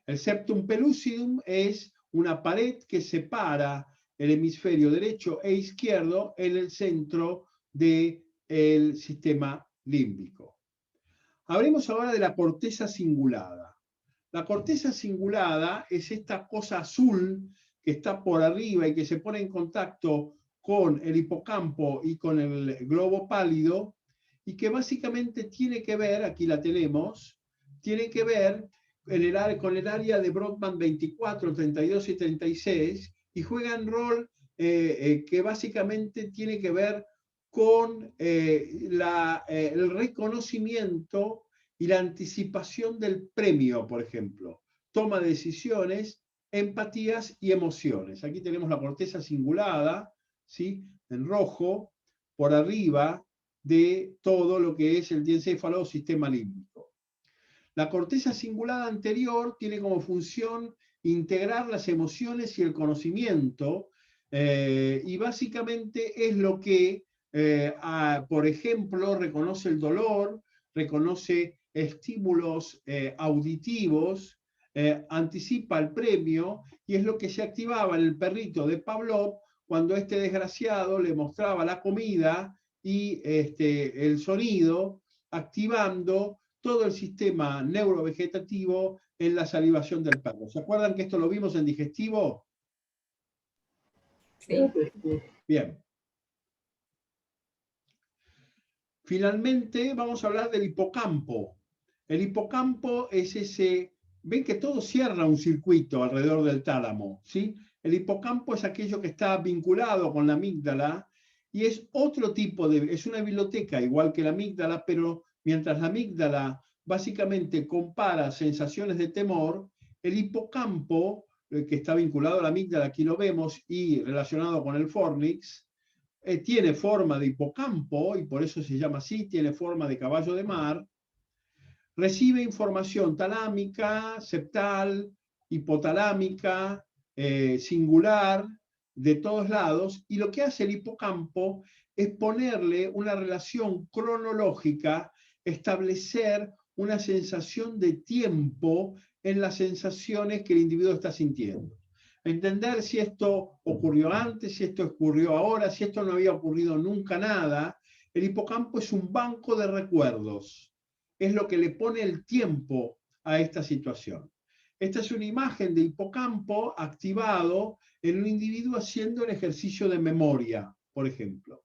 El septum pellucidum es una pared que separa el hemisferio derecho e izquierdo en el centro del sistema límbico. Hablemos ahora de la corteza cingulada. La corteza cingulada es esta cosa azul que está por arriba y que se pone en contacto con el hipocampo y con el globo pálido, y que básicamente tiene que ver, aquí la tenemos, tiene que ver con el área de Brodmann 24, 32 y 36, y juegan rol que básicamente tiene que ver con el reconocimiento y la anticipación del premio, por ejemplo. Toma de decisiones, empatías y emociones. Aquí tenemos la corteza cingulada, ¿sí?, en rojo, por arriba de todo lo que es el diencéfalo o sistema límbico. La corteza cingulada anterior tiene como función integrar las emociones y el conocimiento, y básicamente es lo que, por ejemplo, reconoce el dolor, reconoce estímulos auditivos, anticipa el premio, y es lo que se activaba en el perrito de Pavlov cuando este desgraciado le mostraba la comida y el sonido, activando todo el sistema neurovegetativo en la salivación del perro. ¿Se acuerdan que esto lo vimos en digestivo? Sí. Bien. Finalmente vamos a hablar del hipocampo. El hipocampo es ese... Ven que todo cierra un circuito alrededor del tálamo, ¿sí? El hipocampo es aquello que está vinculado con la amígdala y es otro tipo de... Es una biblioteca igual que la amígdala, pero mientras la amígdala básicamente compara sensaciones de temor, el hipocampo, que está vinculado a la amígdala, aquí lo vemos, y relacionado con el fornix, tiene forma de hipocampo, y por eso se llama así, tiene forma de caballo de mar, recibe información talámica, septal, hipotalámica, singular, de todos lados, y lo que hace el hipocampo es ponerle una relación cronológica, establecer una sensación de tiempo en las sensaciones que el individuo está sintiendo. Entender si esto ocurrió antes, si esto ocurrió ahora, si esto no había ocurrido nunca nada. El hipocampo es un banco de recuerdos. Es lo que le pone el tiempo a esta situación. Esta es una imagen de hipocampo activado en un individuo haciendo el ejercicio de memoria, por ejemplo.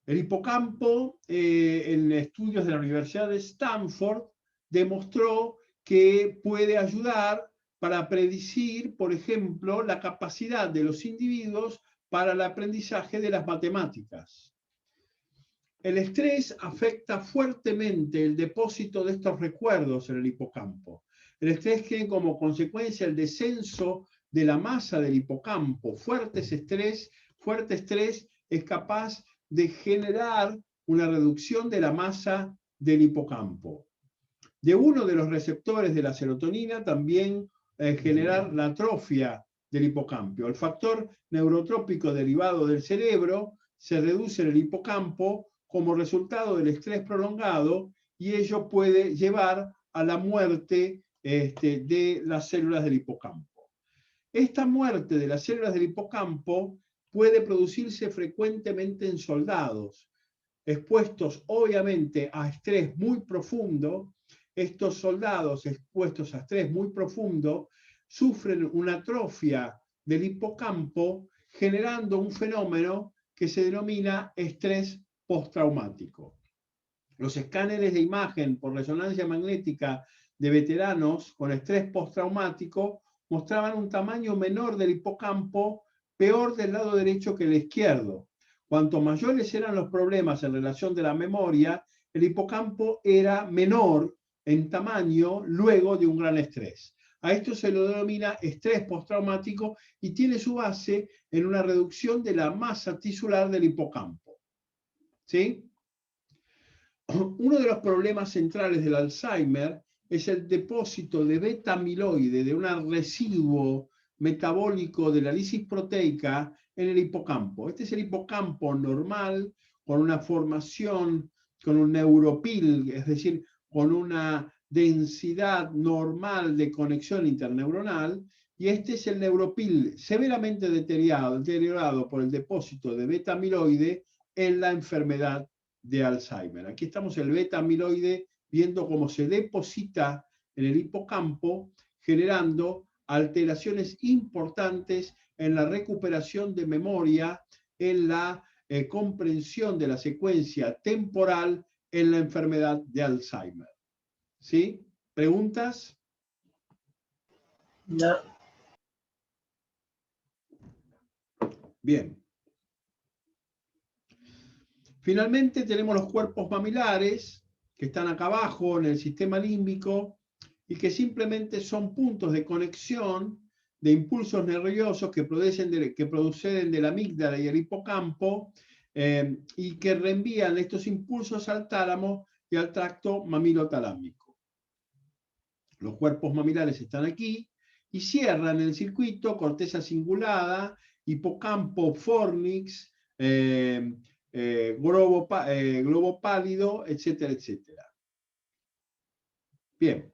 El hipocampo, en estudios de la Universidad de Stanford, demostró que puede ayudar para predecir, por ejemplo, la capacidad de los individuos para el aprendizaje de las matemáticas. El estrés afecta fuertemente el depósito de estos recuerdos en el hipocampo. El estrés tiene como consecuencia el descenso de la masa del hipocampo. Fuerte estrés es capaz de generar una reducción de la masa del hipocampo. De uno de los receptores de la serotonina también generar la atrofia del hipocampo. El factor neurotrópico derivado del cerebro se reduce en el hipocampo como resultado del estrés prolongado, y ello puede llevar a la muerte de las células del hipocampo. Esta muerte de las células del hipocampo puede producirse frecuentemente en soldados, expuestos obviamente a estrés muy profundo. Estos soldados expuestos a estrés muy profundo sufren una atrofia del hipocampo, generando un fenómeno que se denomina estrés postraumático. Los escáneres de imagen por resonancia magnética de veteranos con estrés postraumático mostraban un tamaño menor del hipocampo, peor del lado derecho que el izquierdo. Cuanto mayores eran los problemas en relación de la memoria, el hipocampo era menor en tamaño luego de un gran estrés. A esto se lo denomina estrés postraumático y tiene su base en una reducción de la masa tisular del hipocampo. ¿Sí? Uno de los problemas centrales del Alzheimer es el depósito de beta-amiloide, de un residuo metabólico de la lisis proteica en el hipocampo. Este es el hipocampo normal, con una formación, con un neuropil, es decir, con una densidad normal de conexión interneuronal, y este es el neuropil severamente deteriorado por el depósito de beta-amiloide en la enfermedad de Alzheimer. Aquí estamos el beta amiloide viendo cómo se deposita en el hipocampo, generando alteraciones importantes en la recuperación de memoria, en la comprensión de la secuencia temporal en la enfermedad de Alzheimer. ¿Sí? ¿Preguntas? No. Bien. Finalmente tenemos los cuerpos mamilares, que están acá abajo en el sistema límbico, y que simplemente son puntos de conexión de impulsos nerviosos que proceden de la amígdala y el hipocampo, y que reenvían estos impulsos al tálamo y al tracto mamilotalámico. Los cuerpos mamilares están aquí y cierran el circuito corteza cingulada, hipocampo fornix, globo pálido, etcétera, etcétera. Bien.